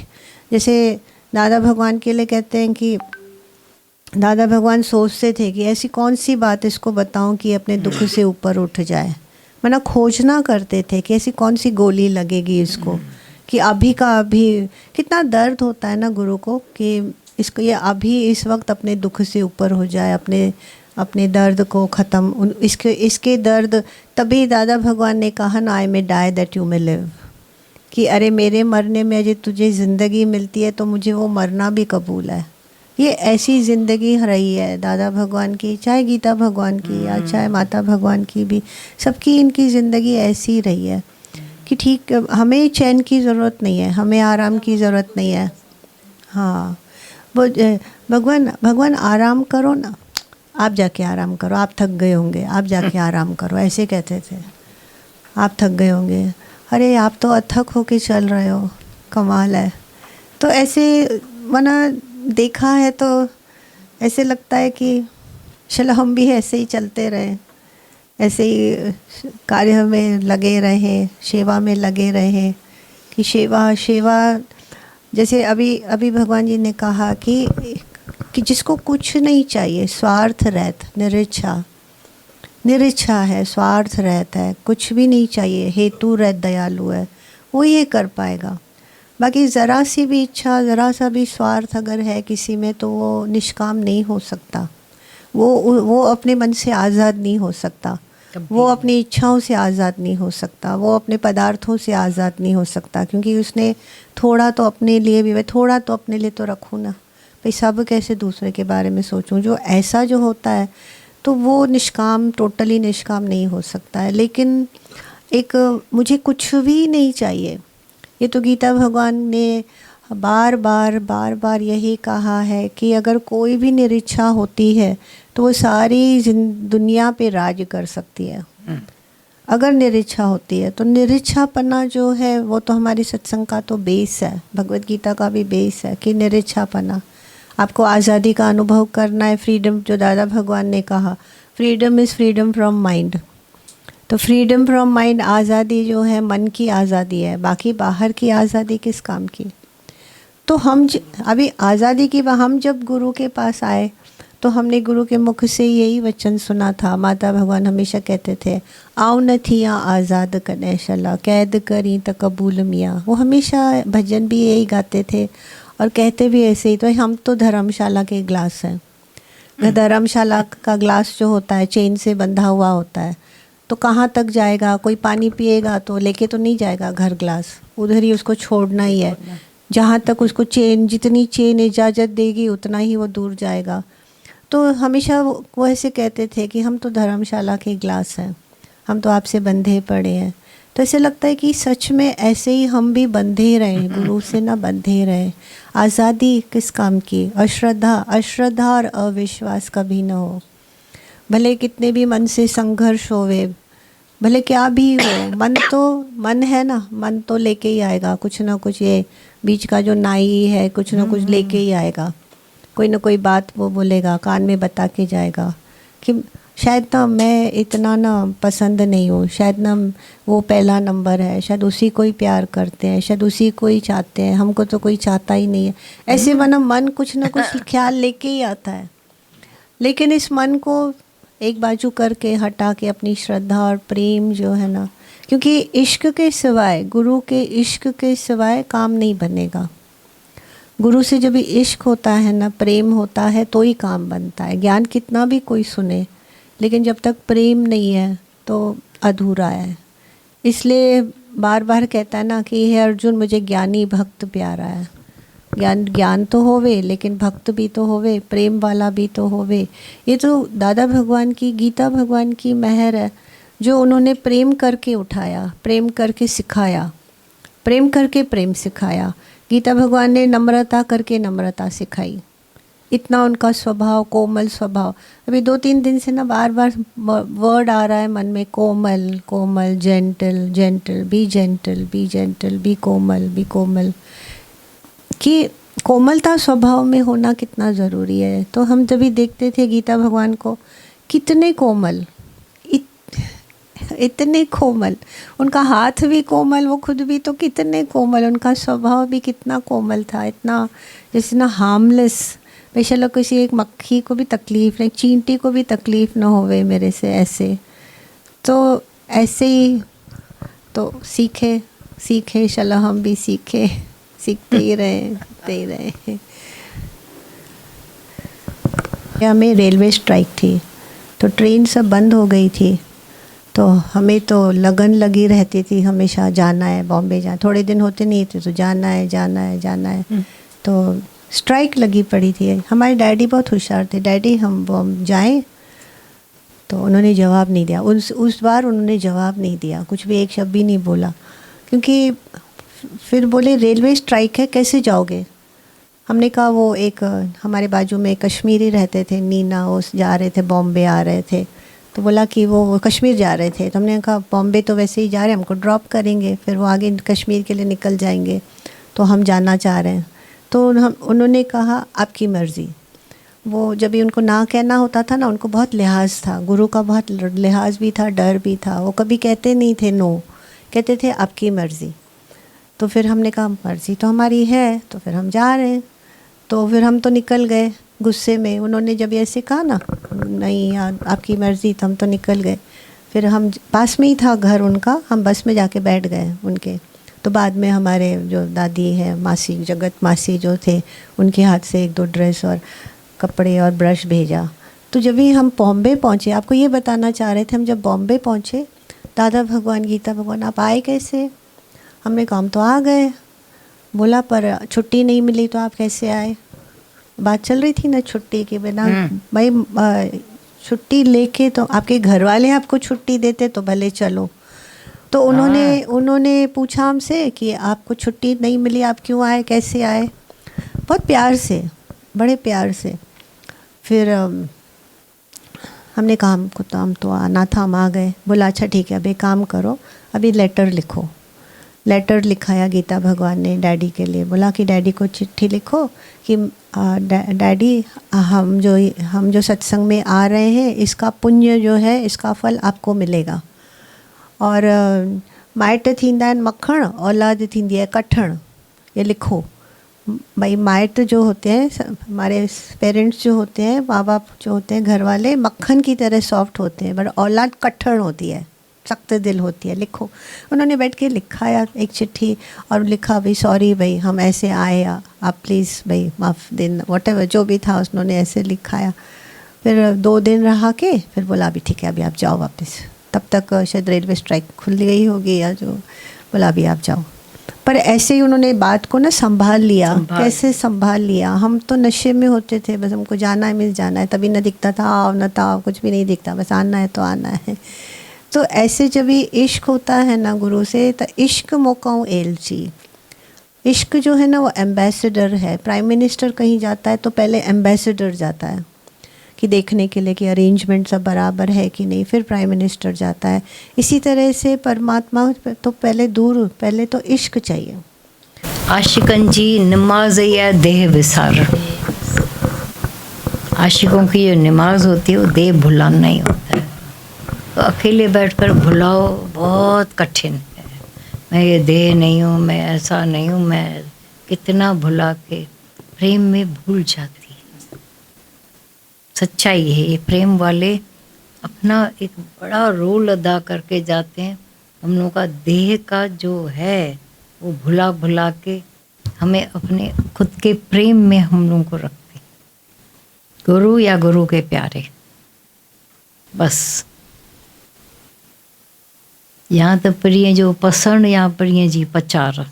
जैसे दादा भगवान के लिए कहते हैं कि दादा भगवान सोचते थे कि ऐसी कौन सी बात इसको बताऊं कि अपने दुख से ऊपर उठ जाए। मना खोजना करते थे कि ऐसी कौन सी गोली लगेगी इसको कि अभी का अभी। कितना दर्द होता है ना गुरु को कि इसको ये अभी इस वक्त अपने दुख से ऊपर हो जाए, अपने दर्द को ख़त्म। इसके दर्द, तभी दादा भगवान ने कहा ना, I may die that you may live, कि अरे मेरे मरने में अजय तुझे ज़िंदगी मिलती है तो मुझे वो मरना भी कबूल है। ये ऐसी ज़िंदगी रही है दादा भगवान की, चाहे गीता भगवान की या चाहे माता भगवान की भी, सबकी इनकी ज़िंदगी ऐसी रही है कि ठीक हमें चैन की ज़रूरत नहीं है, हमें आराम की ज़रूरत नहीं है। हाँ, वो भगवान आराम करो ना, आप जाके आराम करो, आप थक गए होंगे, आप जाके आराम करो, ऐसे कहते थे। आप थक गए होंगे, अरे आप तो अथक होके चल रहे हो, कमाल है। तो ऐसे मना देखा है तो ऐसे लगता है कि चलो हम भी ऐसे ही चलते रहें, ऐसे ही कार्य में लगे रहें, सेवा में लगे रहें। कि सेवा जैसे अभी भगवान जी ने कहा कि जिसको कुछ नहीं चाहिए, स्वार्थ रहित, निरिच्छा है, स्वार्थ रहित है, कुछ भी नहीं चाहिए, हेतु रहित दयालु है, वो ये कर पाएगा। बाकी ज़रा सी भी इच्छा, ज़रा सा भी स्वार्थ अगर है किसी में तो वो निष्काम नहीं हो सकता, वो अपने मन से आज़ाद नहीं हो सकता, वो अपनी इच्छाओं से आज़ाद नहीं हो सकता, वो अपने पदार्थों से आज़ाद नहीं हो सकता। क्योंकि उसने थोड़ा तो अपने लिए भी, थोड़ा तो अपने लिए तो रखूँ ना भाई, सब कैसे दूसरे के बारे में सोचूं। जो ऐसा जो होता है तो वो निष्काम, टोटली निष्काम नहीं हो सकता है। लेकिन एक मुझे कुछ भी नहीं चाहिए, ये तो गीता भगवान ने बार बार यही कहा है कि अगर कोई भी निरीच्छा होती है तो वो सारी दुनिया पे राज कर सकती है। अगर निरीच्छा होती है तो निरीच्छापना जो है वो तो हमारी सत्संग का तो बेस है, भगवत गीता का भी बेस है कि निरीच्छापना। आपको आज़ादी का अनुभव करना है, फ्रीडम, जो दादा भगवान ने कहा, freedom is freedom from mind. तो फ्रीडम फ्रॉम माइंड, आज़ादी जो है मन की आज़ादी है, बाकी बाहर की आज़ादी किस काम की। तो हम अभी आज़ादी की हम जब गुरु के पास आए तो हमने गुरु के मुख से यही वचन सुना था। माता भगवान हमेशा कहते थे, आओ न थिया आज़ाद कने शला, कैद करी त कबूल मियाँ। वो हमेशा भजन भी यही गाते थे और कहते भी ऐसे ही। तो हम तो धर्मशाला के ग्लास हैं। धर्मशाला का ग्लास जो होता है चेन से बंधा हुआ होता है, तो कहाँ तक जाएगा। कोई पानी पिएगा तो लेके तो नहीं जाएगा घर ग्लास, उधर ही उसको छोड़ना ही है। जहाँ तक उसको चेन, जितनी चेन इजाज़त देगी उतना ही वो दूर जाएगा। तो हमेशा वो ऐसे कहते थे कि हम तो धर्मशाला के ग्लास हैं, हम तो आपसे बंधे पड़े हैं। तो ऐसे लगता है कि सच में ऐसे ही हम भी बंधे रहें, गुरु से ना बंधे रहें। आज़ादी किस काम की। अश्रद्धा और अविश्वास कभी ना हो। भले कितने भी मन से संघर्ष होवे, भले क्या भी हो, मन है ना, मन तो लेके ही आएगा कुछ ना कुछ। ये बीच का जो नाई है कुछ ना कुछ लेके ही आएगा, कोई ना कोई बात वो बोलेगा, कान में बता के जाएगा कि शायद ना मैं इतना ना पसंद नहीं हूँ, शायद ना वो पहला नंबर है, शायद उसी को ही प्यार करते हैं, शायद उसी को ही चाहते हैं, हमको तो कोई चाहता ही नहीं है। ऐसे मन कुछ ना कुछ ख्याल लेके ही आता है। लेकिन इस मन को एक बाजू करके हटा के अपनी श्रद्धा और प्रेम जो है ना, क्योंकि इश्क के सिवाय, गुरु के इश्क के सिवाय काम नहीं बनेगा। गुरु से जब इश्क होता है ना, प्रेम होता है, तो ही काम बनता है। ज्ञान कितना भी कोई सुने, लेकिन जब तक प्रेम नहीं है तो अधूरा है। इसलिए बार बार कहता है ना कि हे अर्जुन, मुझे ज्ञानी भक्त प्यारा है। ज्ञान तो होवे, लेकिन भक्त भी तो होवे, प्रेम वाला भी तो होवे। ये तो दादा भगवान की, गीता भगवान की मेहर है, जो उन्होंने प्रेम करके उठाया, प्रेम करके सिखाया, प्रेम करके प्रेम सिखाया। गीता भगवान ने नम्रता करके नम्रता सिखाई। इतना उनका स्वभाव, कोमल स्वभाव। अभी 2-3 दिन से ना बार बार वर्ड आ रहा है मन में, कोमल कोमल, gentle gentle, be gentle be gentle, be कोमल, कि कोमलता स्वभाव में होना कितना ज़रूरी है। तो हम जब भी देखते थे गीता भगवान को, कितने कोमल, इतने कोमल, उनका हाथ भी कोमल, वो खुद भी तो कितने कोमल, उनका स्वभाव भी कितना कोमल था, इतना जैसे ना हार्मलेस। भाई चलो किसी एक मक्खी को भी तकलीफ़ नहीं, चींटी को भी तकलीफ़ ना होवे मेरे से ऐसे। तो ऐसे ही तो सीखे चलो हम भी सीखते ही रहे। हमें रेलवे स्ट्राइक थी तो ट्रेन सब बंद हो गई थी, तो हमें तो लगन लगी रहती थी हमेशा, जाना है बॉम्बे, थोड़े दिन होते नहीं थे तो जाना है। तो स्ट्राइक लगी पड़ी थी। हमारे डैडी बहुत होशियार थे, डैडी हम जाएं, तो उन्होंने जवाब नहीं दिया। उस बार उन्होंने जवाब नहीं दिया, कुछ भी एक शब्द भी नहीं बोला, क्योंकि फिर बोले रेलवे स्ट्राइक है कैसे जाओगे। हमने कहा वो एक हमारे बाजू में कश्मीरी रहते थे, नीना, वो जा रहे थे बॉम्बे आ रहे थे, तो बोला कि वो कश्मीर जा रहे थे। तो हमने कहा बॉम्बे तो वैसे ही जा रहे हैं, हमको ड्रॉप करेंगे, फिर वो आगे कश्मीर के लिए निकल जाएंगे, तो हम जाना चाह रहे हैं। तो उन्होंने कहा आपकी मर्ज़ी। वो जब भी उनको ना कहना होता था ना, उनको बहुत लिहाज था, गुरु का बहुत लिहाज भी था, डर भी था। वो कभी कहते नहीं थे नो, कहते थे आपकी मर्ज़ी। तो फिर हमने कहा मर्ज़ी तो हमारी है, तो फिर हम जा रहे हैं। तो फिर हम तो निकल गए गुस्से में। उन्होंने जब ऐसे कहा ना नहीं यार आपकी मर्ज़ी, तो हम तो निकल गए। फिर हम पास में ही था घर उनका, हम बस में जाके बैठ गए उनके। तो बाद में हमारे जो दादी है मासी, जगत मासी जो थे, उनके हाथ से 1-2 ड्रेस और कपड़े और ब्रश भेजा। तो जब भी हम बॉम्बे पहुँचे, आपको ये बताना चाह रहे थे, हम जब बॉम्बे पहुँचे, दादा भगवान गीता भगवान आप आए कैसे? हमने कहा हम तो आ गए। बोला पर छुट्टी नहीं मिली तो आप कैसे आए? बात चल रही थी ना छुट्टी के बिना। भाई छुट्टी लेके तो आपके घर वाले आपको छुट्टी देते तो भले चलो। तो उन्होंने पूछा हमसे कि आपको छुट्टी नहीं मिली, आप क्यों आए, कैसे आए? बहुत प्यार से, बड़े प्यार से। फिर हमने कहा हम तो आना था, हम आ गए। बोला अच्छा ठीक है, अब एक काम करो, अभी लेटर लिखो। लेटर लिखाया गीता भगवान ने डैडी के लिए। बोला कि डैडी को चिट्ठी लिखो कि डैडी हम जो सत्संग में आ रहे हैं, इसका पुण्य जो है, इसका फल आपको मिलेगा। और माइट थींदा आहिनि मक्खण, औलाद थींदी है कठण, ये लिखो। भाई माइट जो होते हैं, हमारे पेरेंट्स जो होते हैं, माँ बाप जो होते हैं, घर वाले मक्खन की तरह सॉफ्ट होते हैं, पर औलाद कठण होती है, सख्त दिल होती है, लिखो। उन्होंने बैठ के लिखाया एक चिट्ठी और लिखा भाई सॉरी भाई हम ऐसे आए, आप प्लीज़ भाई माफ़ देना, व्हाटएवर जो भी था उन्होंने ऐसे लिखाया। फिर 2 दिन रहा के फिर बोला अभी ठीक है, अभी आप जाओ वापस। तब तक शायद रेलवे स्ट्राइक खुल गई होगी या जो, बोला अभी आप जाओ। पर ऐसे ही उन्होंने बात को ना संभाल लिया। कैसे संभाल लिया? हम तो नशे में होते थे, बस हमको जाना है, मिस जाना है, तभी न दिखता था आओ न था, कुछ भी नहीं दिखता, बस आना है तो आना है। तो ऐसे जब भी इश्क होता है ना गुरु से, तो इश्क मौकाओं एलची, इश्क जो है ना वो एम्बेसडर है। प्राइम मिनिस्टर कहीं जाता है तो पहले एम्बेसडर जाता है कि देखने के लिए कि अरेंजमेंट सब बराबर है कि नहीं, फिर प्राइम मिनिस्टर जाता है। इसी तरह से परमात्मा तो पहले तो इश्क चाहिए। आशिकन जी नमाज या देह विसार, आशिकों की जो नमाज होती है वो देह भुलाना ही होता है। तो अकेले बैठकर भुलाओ बहुत कठिन है। मैं ये देह नहीं हूँ, मैं ऐसा नहीं हूँ, मैं कितना भुला के प्रेम में भूल जाती है। सच्चाई है ये, प्रेम वाले अपना एक बड़ा रोल अदा करके जाते हैं। हम लोगों का देह का जो है वो भुला भुला के हमें अपने खुद के प्रेम में हम लोगों को रखते, गुरु या गुरु के प्यारे। बस या त प्रिय जो पसण या प्रिय जी पचार,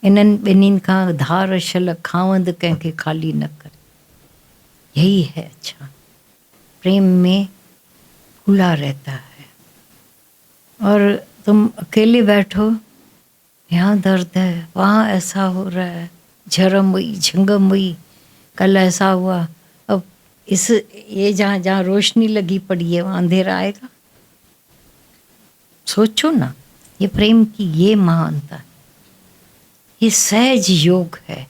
इन्हनि ॿिन्हिनि खां धार छल खावंद कंहिंखे खाली न कर। यही है अच्छा, प्रेम में खुला रहता है। और तुम अकेले बैठो, यहाँ दर्द है, वहाँ ऐसा हो रहा है, झरम हुई, झंगम हुई, कल ऐसा हुआ, अब ये जहाँ रोशनी लगी पड़ी है वहाँ अंधेरा आएगा। सोचो ना, ये प्रेम की ये महानता, ये सहज योग है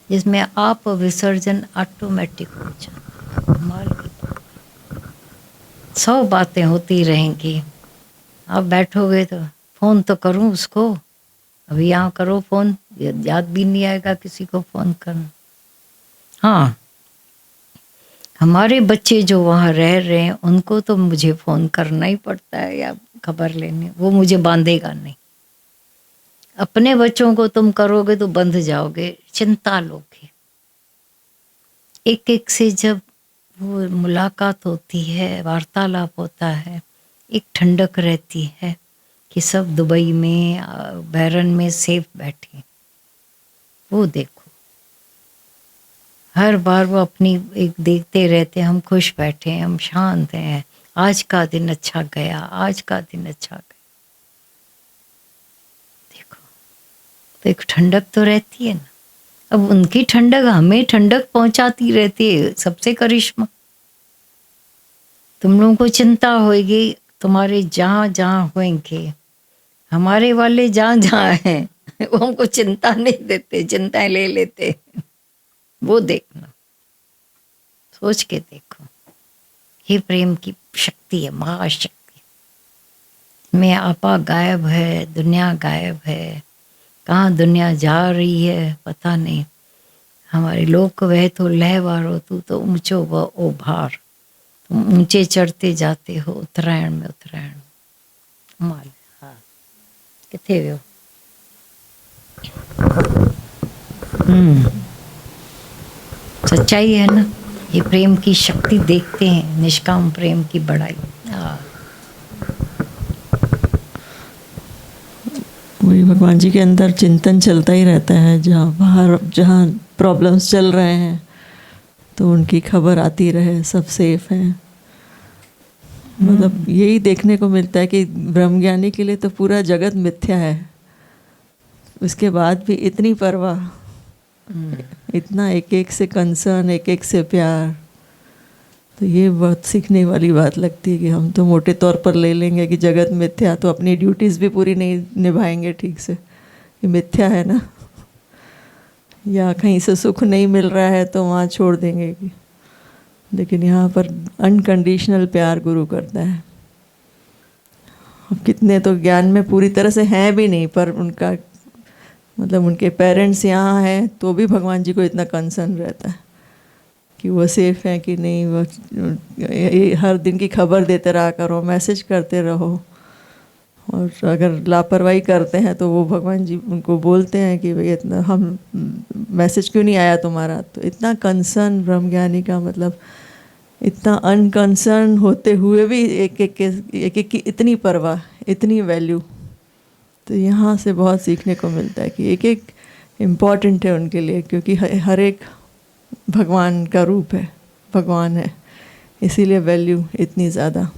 जिसमें आप विसर्जन ऑटोमेटिक हो जाता है। कमाल की बात। 100 बातें होती रहेंगी, आप बैठोगे तो फ़ोन तो करूं उसको, अभी यहाँ करो फ़ोन, याद भी नहीं आएगा किसी को फ़ोन करना। हाँ, हमारे बच्चे जो वहाँ रह रहे हैं उनको तो मुझे फ़ोन करना ही पड़ता है या खबर लेने, वो मुझे बांधेगा नहीं। अपने बच्चों को तुम करोगे तो बंध जाओगे, चिंता लोगे। एक एक से जब वो मुलाकात होती है, वार्तालाप होता है, एक ठंडक रहती है कि सब दुबई में बहरन में सेफ बैठे। वो देखो हर बार वो अपनी एक देखते रहते, हम खुश बैठे हैं, हम शांत हैं, आज का दिन अच्छा गया, आज का दिन अच्छा गया। देखो तो एक ठंडक तो रहती है ना। अब उनकी ठंडक हमें ठंडक पहुंचाती रहती है, सबसे करिश्मा। तुम लोगों को चिंता होगी, तुम्हारे जहाँ जहाँ होंगे, हमारे वाले जहाँ जहाँ हैं वो हमको चिंता नहीं देते, चिंताएं ले लेते। वो देखना, सोच के देखो, ये प्रेम की शक्ति है, महाशक्ति। में आपा गायब है, दुनिया गायब है, कहाँ दुनिया जा रही है पता नहीं। हमारे लोक वह तो लहवारो, तू तो ऊंचो व ओ भार। तुम ऊंचे चढ़ते जाते हो, उत्तरायण में उत्तरायण माल। हाँ किथे हो? सच्चाई है ना। ये प्रेम की शक्ति देखते हैं, निष्काम प्रेम की बड़ाई। वही भगवान जी के अंदर चिंतन चलता ही रहता है। जहाँ बाहर जहाँ प्रॉब्लम्स चल रहे हैं तो उनकी खबर आती रहे, सब सेफ हैं। मतलब यही देखने को मिलता है कि ब्रह्मज्ञानी के लिए तो पूरा जगत मिथ्या है, उसके बाद भी इतनी परवाह, इतना एक एक से कंसर्न, एक एक से प्यार। तो ये बहुत सीखने वाली बात लगती है कि हम तो मोटे तौर पर ले लेंगे कि जगत मिथ्या, तो अपनी ड्यूटीज़ भी पूरी नहीं निभाएंगे ठीक से, कि मिथ्या है ना। या कहीं से सुख नहीं मिल रहा है तो वहाँ छोड़ देंगे कि, लेकिन यहाँ पर अनकंडीशनल प्यार गुरु करता है। अब कितने तो ज्ञान में पूरी तरह से हैं भी नहीं, पर उनका मतलब उनके पेरेंट्स यहाँ हैं तो भी भगवान जी को इतना कंसर्न रहता है कि वो सेफ हैं कि नहीं। वो हर दिन की खबर देते रहा करो, मैसेज करते रहो, और अगर लापरवाही करते हैं तो वो भगवान जी उनको बोलते हैं कि भाई इतना हम मैसेज क्यों नहीं आया तुम्हारा। तो इतना कंसर्न ब्रह्मज्ञानी का, मतलब इतना अनकंसर्न होते हुए भी एक एक की इतनी परवाह, इतनी वैल्यू। तो यहाँ से बहुत सीखने को मिलता है कि एक एक इम्पॉर्टेंट है उनके लिए, क्योंकि हर एक भगवान का रूप है, भगवान है, इसीलिए वैल्यू इतनी ज़्यादा।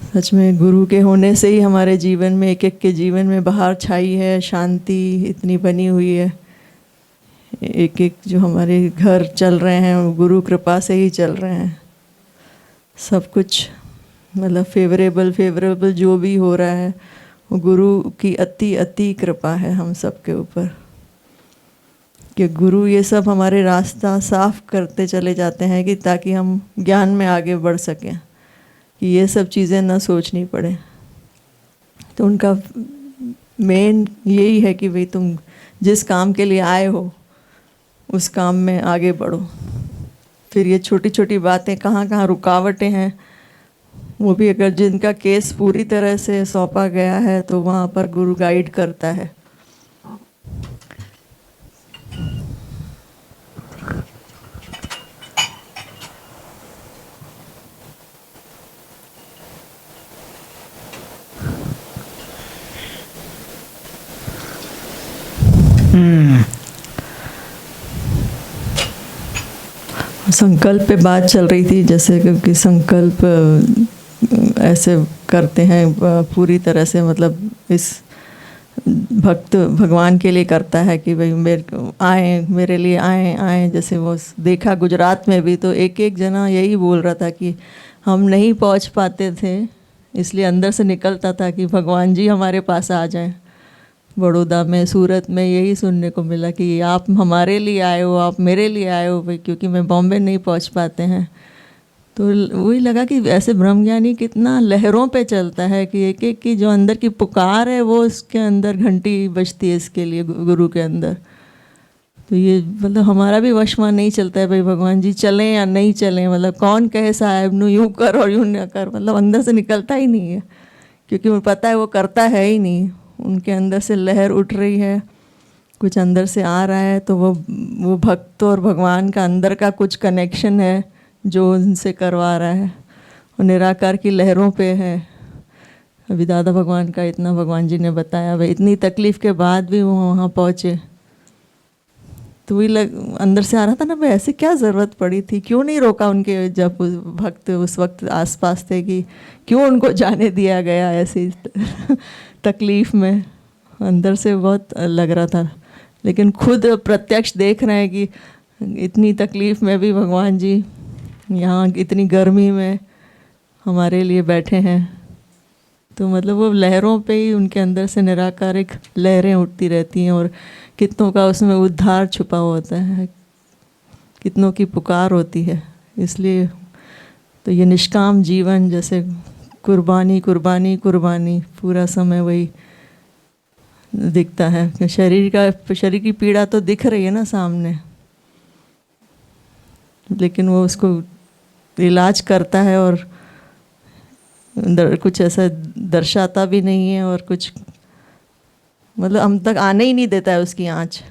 सच में गुरु के होने से ही हमारे जीवन में, एक एक के जीवन में बाहर छाई है, शांति इतनी बनी हुई है। एक एक जो हमारे घर चल रहे हैं वो गुरु कृपा से ही चल रहे हैं। सब कुछ मतलब फेवरेबल जो भी हो रहा है वो गुरु की अति कृपा है हम सब के ऊपर, कि गुरु ये सब हमारे रास्ता साफ करते चले जाते हैं कि ताकि हम ज्ञान में आगे बढ़ सकें, कि ये सब चीज़ें ना सोचनी पड़े। तो उनका मेन यही है कि भाई तुम जिस काम के लिए आए हो उस काम में आगे बढ़ो। फिर ये छोटी छोटी बातें कहाँ कहाँ रुकावटें हैं वो भी अगर जिनका केस पूरी तरह से सौंपा गया है तो वहाँ पर गुरु गाइड करता है। संकल्प पे बात चल रही थी, जैसे कि संकल्प ऐसे करते हैं पूरी तरह से, मतलब इस भक्त भगवान के लिए करता है कि भाई मेरे लिए आए। जैसे वो देखा गुजरात में भी तो एक एक जना यही बोल रहा था कि हम नहीं पहुंच पाते थे, इसलिए अंदर से निकलता था कि भगवान जी हमारे पास आ जाएं। बड़ौदा में, सूरत में यही सुनने को मिला कि आप हमारे लिए आए हो, आप मेरे लिए आए हो भाई, क्योंकि मैं बॉम्बे नहीं पहुंच पाते हैं। तो वही लगा कि ऐसे ब्रह्मज्ञानी कितना लहरों पे चलता है कि एक एक की जो अंदर की पुकार है वो इसके अंदर घंटी बजती है इसके लिए, गुरु के अंदर। तो ये मतलब हमारा भी वश में नहीं चलता है भाई भगवान जी चलें या नहीं चलें, मतलब कौन कहे साहब नु यूँ कर और यूँ ना कर, मतलब अंदर से निकलता ही नहीं है, क्योंकि मुझे पता है वो करता है ही नहीं। उनके अंदर से लहर उठ रही है, कुछ अंदर से आ रहा है, तो वो भक्त और भगवान का अंदर का कुछ कनेक्शन है जो उनसे करवा रहा है। वो निराकार की लहरों पे है। अभी दादा भगवान का इतना भगवान जी ने बताया, भाई इतनी तकलीफ़ के बाद भी वो वहाँ पहुँचे, तो वही अंदर से आ रहा था ना भाई ऐसे क्या ज़रूरत पड़ी थी, क्यों नहीं रोका उनके जब भक्त उस वक्त आसपास थे, कि क्यों उनको जाने दिया गया ऐसी तकलीफ़ में। अंदर से बहुत लग रहा था, लेकिन खुद प्रत्यक्ष देख रहे हैं कि इतनी तकलीफ़ में भी भगवान जी यहाँ इतनी गर्मी में हमारे लिए बैठे हैं। तो मतलब वो लहरों पे ही उनके अंदर से निराकारिक लहरें उठती रहती हैं, और कितनों का उसमें उद्धार छुपा होता है, कितनों की पुकार होती है। इसलिए तो ये निष्काम जीवन जैसे कुर्बानी कुर्बानी कुर्बानी, पूरा समय वही दिखता है कि शरीर की पीड़ा तो दिख रही है ना सामने, लेकिन वो उसको इलाज करता है और कुछ ऐसा दर्शाता भी नहीं है, और कुछ मतलब हम तक आने ही नहीं देता है उसकी आँच।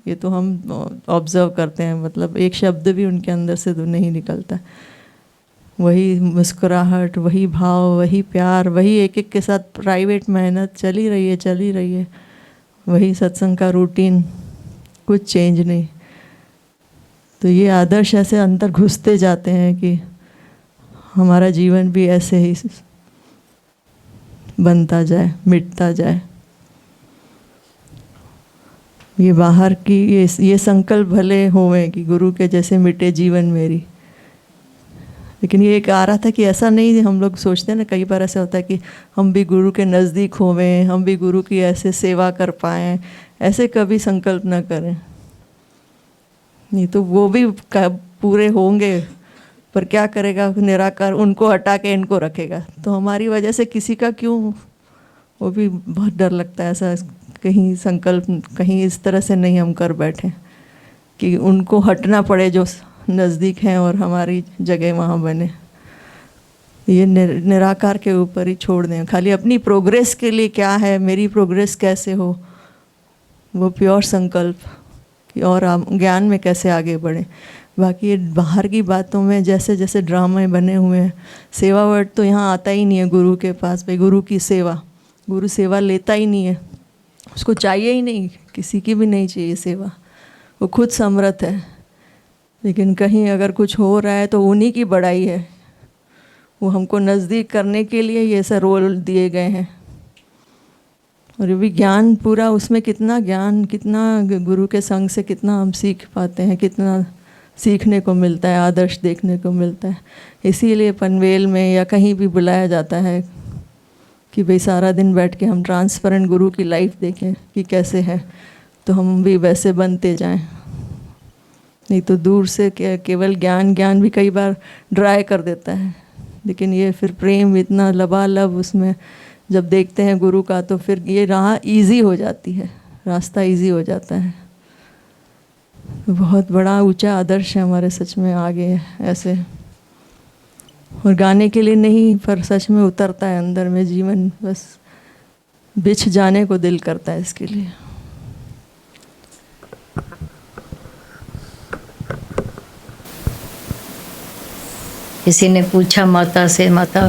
ये तो हम ऑब्ज़र्व करते हैं, मतलब एक शब्द भी उनके अंदर से तो नहीं निकलता। वही मुस्कुराहट, वही भाव, वही प्यार, वही एक एक के साथ प्राइवेट मेहनत चली रही है, वही सत्संग का रूटीन, कुछ चेंज नहीं। तो ये आदर्श ऐसे अंदर घुसते जाते हैं कि हमारा जीवन भी ऐसे ही बनता जाए, मिटता जाए। ये बाहर की ये संकल्प भले होवे कि गुरु के जैसे मिटे जीवन मेरी, लेकिन ये एक आ रहा था कि ऐसा नहीं, हम लोग सोचते हैं ना कई बार ऐसा होता है कि हम भी गुरु के नज़दीक होवें, हम भी गुरु की ऐसे सेवा कर पाएँ, ऐसे कभी संकल्प ना करें। नहीं तो वो भी पूरे होंगे, पर क्या करेगा निराकार, उनको हटा के इनको रखेगा, तो हमारी वजह से किसी का क्यों, वो भी बहुत डर लगता है। ऐसा कहीं संकल्प कहीं इस तरह से नहीं हम कर बैठे कि उनको हटना पड़े जो नज़दीक हैं और हमारी जगह वहाँ बने। ये निराकार के ऊपर ही छोड़ दें, खाली अपनी प्रोग्रेस के लिए क्या है, मेरी प्रोग्रेस कैसे हो, वो प्योर संकल्प कि और ज्ञान में कैसे आगे बढ़े। बाकी ये बाहर की बातों में जैसे जैसे ड्रामे बने हुए हैं, सेवा वर्ड तो यहाँ आता ही नहीं है गुरु के पास। भाई गुरु की सेवा, गुरु सेवा लेता ही नहीं है, उसको चाहिए ही नहीं, किसी की भी नहीं चाहिए सेवा, वो खुद समर्थ है। लेकिन कहीं अगर कुछ हो रहा है तो उन्हीं की बड़ाई है, वो हमको नज़दीक करने के लिए ये ऐसा रोल दिए गए हैं। और ये भी ज्ञान पूरा, उसमें कितना ज्ञान, कितना गुरु के संग से कितना हम सीख पाते हैं, कितना सीखने को मिलता है, आदर्श देखने को मिलता है। इसीलिए पनवेल में या कहीं भी बुलाया जाता है कि भाई सारा दिन बैठ के हम ट्रांसपेरेंट गुरु की लाइफ देखें कि कैसे है, तो हम भी वैसे बनते जाएं। नहीं तो दूर से केवल ज्ञान भी कई बार ड्राई कर देता है, लेकिन ये फिर प्रेम इतना लबालब उसमें जब देखते हैं गुरु का, तो फिर ये राह ईजी हो जाती है, रास्ता ईजी हो जाता है। बहुत बड़ा ऊंचा आदर्श है हमारे सच में आगे ऐसे, और गाने के लिए नहीं, पर सच में उतरता है अंदर में जीवन, बस बिछ जाने को दिल करता है इसके लिए। किसी ने पूछा माता से, माता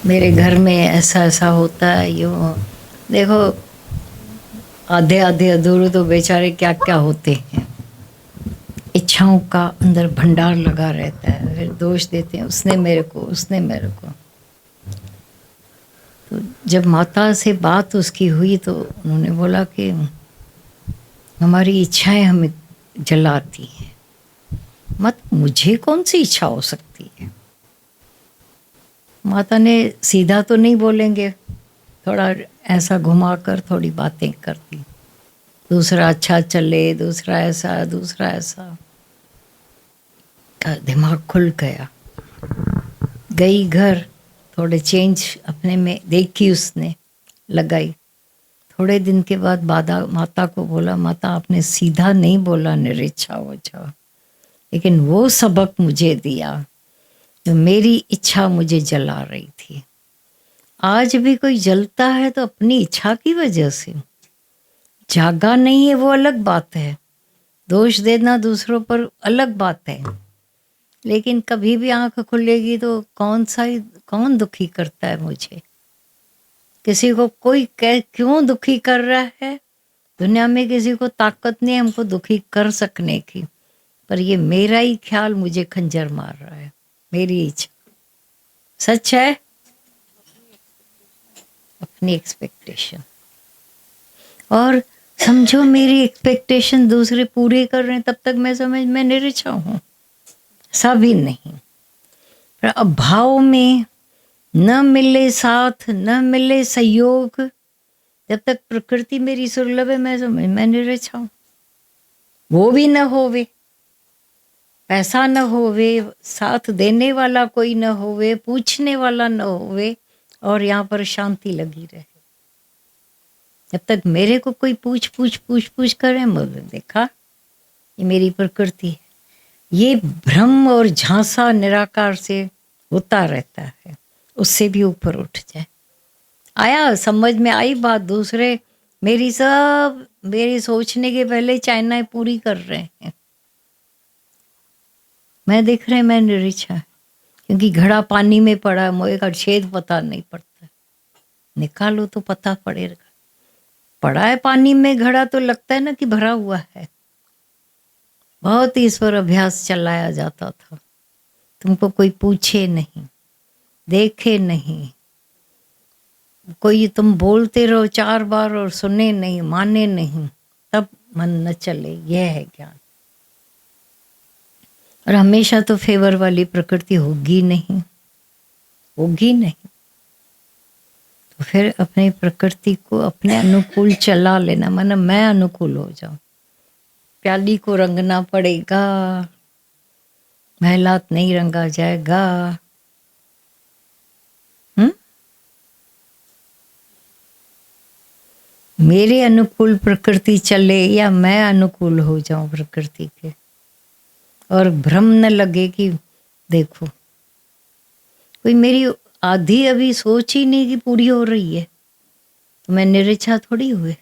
मेरे घर में ऐसा ऐसा होता है, ये वो। देखो आधे आधे अधूरे तो बेचारे क्या क्या होते हैं, इच्छाओं का अंदर भंडार लगा रहता है, फिर दोष देते हैं उसने मेरे को, उसने मेरे को। तो जब माता से बात उसकी हुई तो उन्होंने बोला कि हमारी इच्छाएं हमें जलाती हैं, मत मुझे कौन सी इच्छा हो सकती है। माता ने सीधा तो नहीं बोलेंगे, थोड़ा ऐसा घुमाकर थोड़ी बातें करती, दूसरा अच्छा चले, दूसरा ऐसा, दूसरा ऐसा। दिमाग खुल गया, गई घर, थोड़े चेंज अपने में देखी उसने, लगाई, थोड़े दिन के बाद माता को बोला, माता आपने सीधा नहीं बोला निरिच्छा हो जाओ, लेकिन वो सबक मुझे दिया जो मेरी इच्छा मुझे जला रही थी। आज भी कोई जलता है तो अपनी इच्छा की वजह से, जागा नहीं है वो अलग बात है, दोष देना दूसरों पर अलग बात है, लेकिन कभी भी आंख खुलेगी तो कौन दुखी करता है मुझे? किसी को कोई क्यों दुखी कर रहा है? दुनिया में किसी को ताकत नहीं हमको दुखी कर सकने की, पर ये मेरा ही ख्याल मुझे खंजर मार रहा है, मेरी इच्छा। सच है, अपनी एक्सपेक्टेशन। और समझो मेरी एक्सपेक्टेशन दूसरे पूरे कर रहे हैं, तब तक मैं समझ में निरिच्छा हूँ, सभी नहीं। पर अभाव में न मिले साथ, न मिले सहयोग, जब तक प्रकृति मेरी सुलभ है मैं समझ में निरिच्छा हूँ। वो भी न होवे, पैसा न होवे, साथ देने वाला कोई न होवे, पूछने वाला न होवे, और यहाँ पर शांति लगी रहे। जब तक मेरे को कोई पूछ करे, मुझे देखा ये मेरी प्रकृति है। ये भ्रम और झांसा निराकार से होता रहता है, उससे भी ऊपर उठ जाए। आया समझ में आई बात? दूसरे मेरी सोचने के पहले चाइनाएं पूरी कर रहे हैं, मैं देख रहे मैं निरिच्छा, क्योंकि घड़ा पानी में पड़ा है, मोए का छेद पता नहीं पड़ता, निकालो तो पता पड़ेगा। पड़ा है पानी में घड़ा तो लगता है ना कि भरा हुआ है। बहुत इस पर अभ्यास चलाया जाता था, तुमको कोई पूछे नहीं, देखे नहीं, कोई तुम बोलते रहो 4 बार और सुने नहीं, माने नहीं, तब मन न चले, यह है ज्ञान। और हमेशा तो फेवर वाली प्रकृति होगी नहीं, होगी नहीं। तो फिर अपनी प्रकृति को अपने अनुकूल चला लेना, माना मैं अनुकूल हो जाऊं। प्याली को रंगना पड़ेगा, महलात नहीं रंगा जाएगा। मेरे अनुकूल प्रकृति चले या मैं अनुकूल हो जाऊं प्रकृति के, और भ्रम न लगे कि देखो कोई मेरी आधी अभी सोच ही नहीं कि पूरी हो रही है, तो मैं निरिच्छा थोड़ी हुए।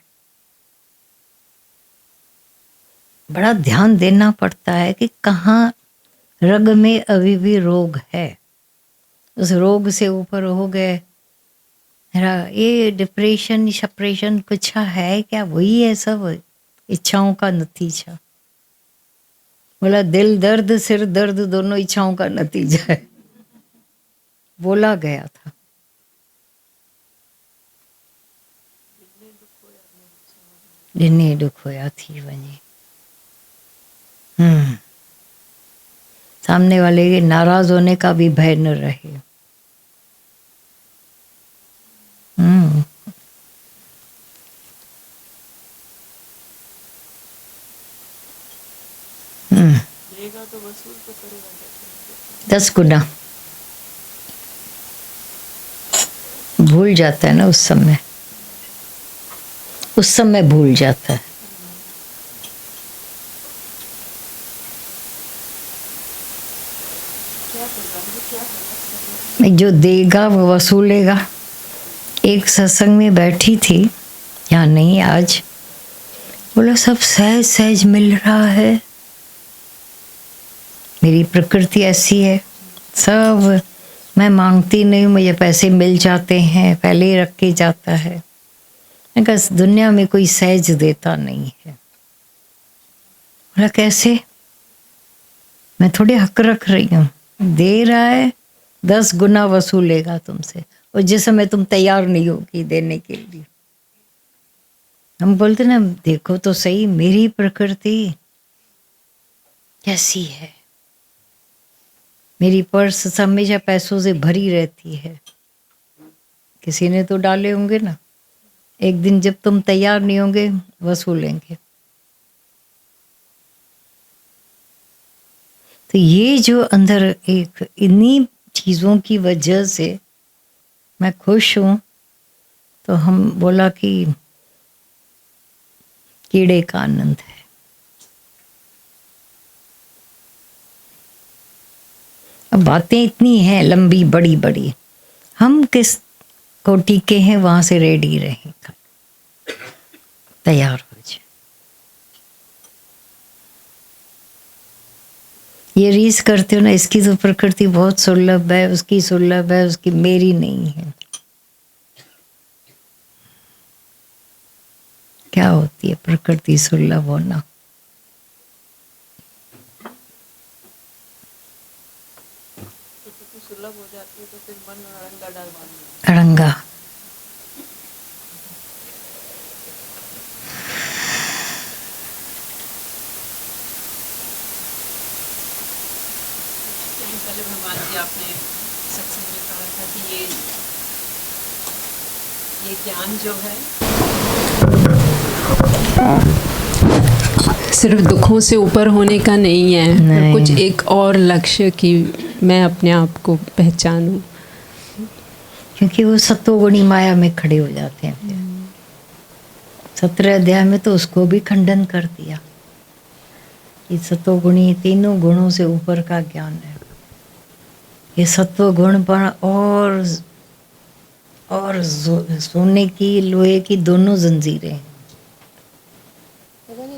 बड़ा ध्यान देना पड़ता है कि कहाँ रग में अभी भी रोग है, उस रोग से ऊपर हो गए। मेरा ये डिप्रेशन शप्रेशन कुछ है क्या? वही है सब इच्छाओं का नतीजा। बोला दिल दर्द सिर दर्द दोनों इच्छाओं का नतीजा है, बोला गया था। जिन्हें दुख होया थी वही। सामने वाले के नाराज होने का भी भय न रहे। तो वसूल तो करेगा 10 गुना भूल जाता है ना, उस समय भूल जाता है। जो देगा वो वसूलेगा। एक सत्संग में बैठी थी, यहाँ नहीं आज, बोला सब सहज सहज मिल रहा है, मेरी प्रकृति ऐसी है, सब मैं मांगती नहीं, मुझे पैसे मिल जाते हैं, पहले ही रख के जाता है। मैं कहा दुनिया में कोई सहज देता नहीं है। बोला कैसे? मैं थोड़ी हक रख रही हूँ, दे रहा है 10 गुना वसूलेगा तुमसे, और जिस समय तुम तैयार नहीं होगी देने के लिए। हम बोलते ना देखो तो सही मेरी प्रकृति कैसी है, मेरी पर्स हमेशा पैसों से भरी रहती है। किसी ने तो डाले होंगे ना, एक दिन जब तुम तैयार नहीं होंगे वसूलेंगे। तो ये जो अंदर एक इन्हीं चीज़ों की वजह से मैं खुश हूँ। तो हम बोला कि कीड़े का आनंद है। अब बातें इतनी हैं लंबी बड़ी बड़ी, हम किस कोटि के हैं वहां से रेडी रहेगा, तैयार हो जाए। ये रीस करते हो ना, इसकी तो प्रकृति बहुत सुलभ है, उसकी सुलभ है, उसकी मेरी नहीं है। क्या होती है प्रकृति सुलभ होना? सुलभ हो जाती है तो फिर मन अड़ंगा। पहले भगवान जी आपने सत्संग में कहा था कि ये ज्ञान जो है सिर्फ दुखों से ऊपर होने का नहीं है, नहीं। कुछ एक और लक्ष्य कि मैं अपने आप को पहचानूं, क्योंकि वो सत्वगुणी माया में खड़े हो जाते हैं। 17 अध्याय में तो उसको भी खंडन कर दिया कि सत्वगुणी तीनों गुणों से ऊपर का ज्ञान है। ये सत्व गुण पर और सोने की लोहे की दोनों जंजीरें हैं।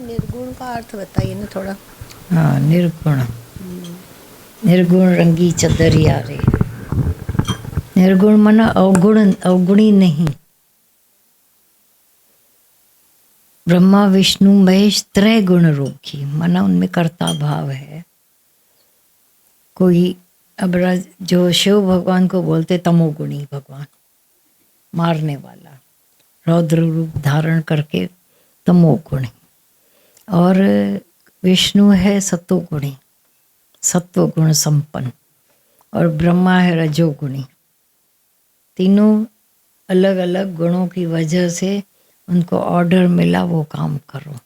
निर्गुण का अर्थ बताइए ना थोड़ा। हाँ, निर्गुण। निर्गुण रंगी चदरिया रे। निर्गुण माना अवगुण, अवगुणी नहीं। ब्रह्मा विष्णु महेश त्रय गुण रोगी, माना उनमें कर्ता भाव है। कोई अब जो शिव भगवान को बोलते तमोगुणी भगवान, मारने वाला, रौद्र रूप धारण करके तमोगुणी। और विष्णु है सत्वगुणी, सत्वगुण संपन्न। और ब्रह्मा है रजोगुणी। तीनों अलग अलग गुणों की वजह से उनको ऑर्डर मिला, वो काम करो।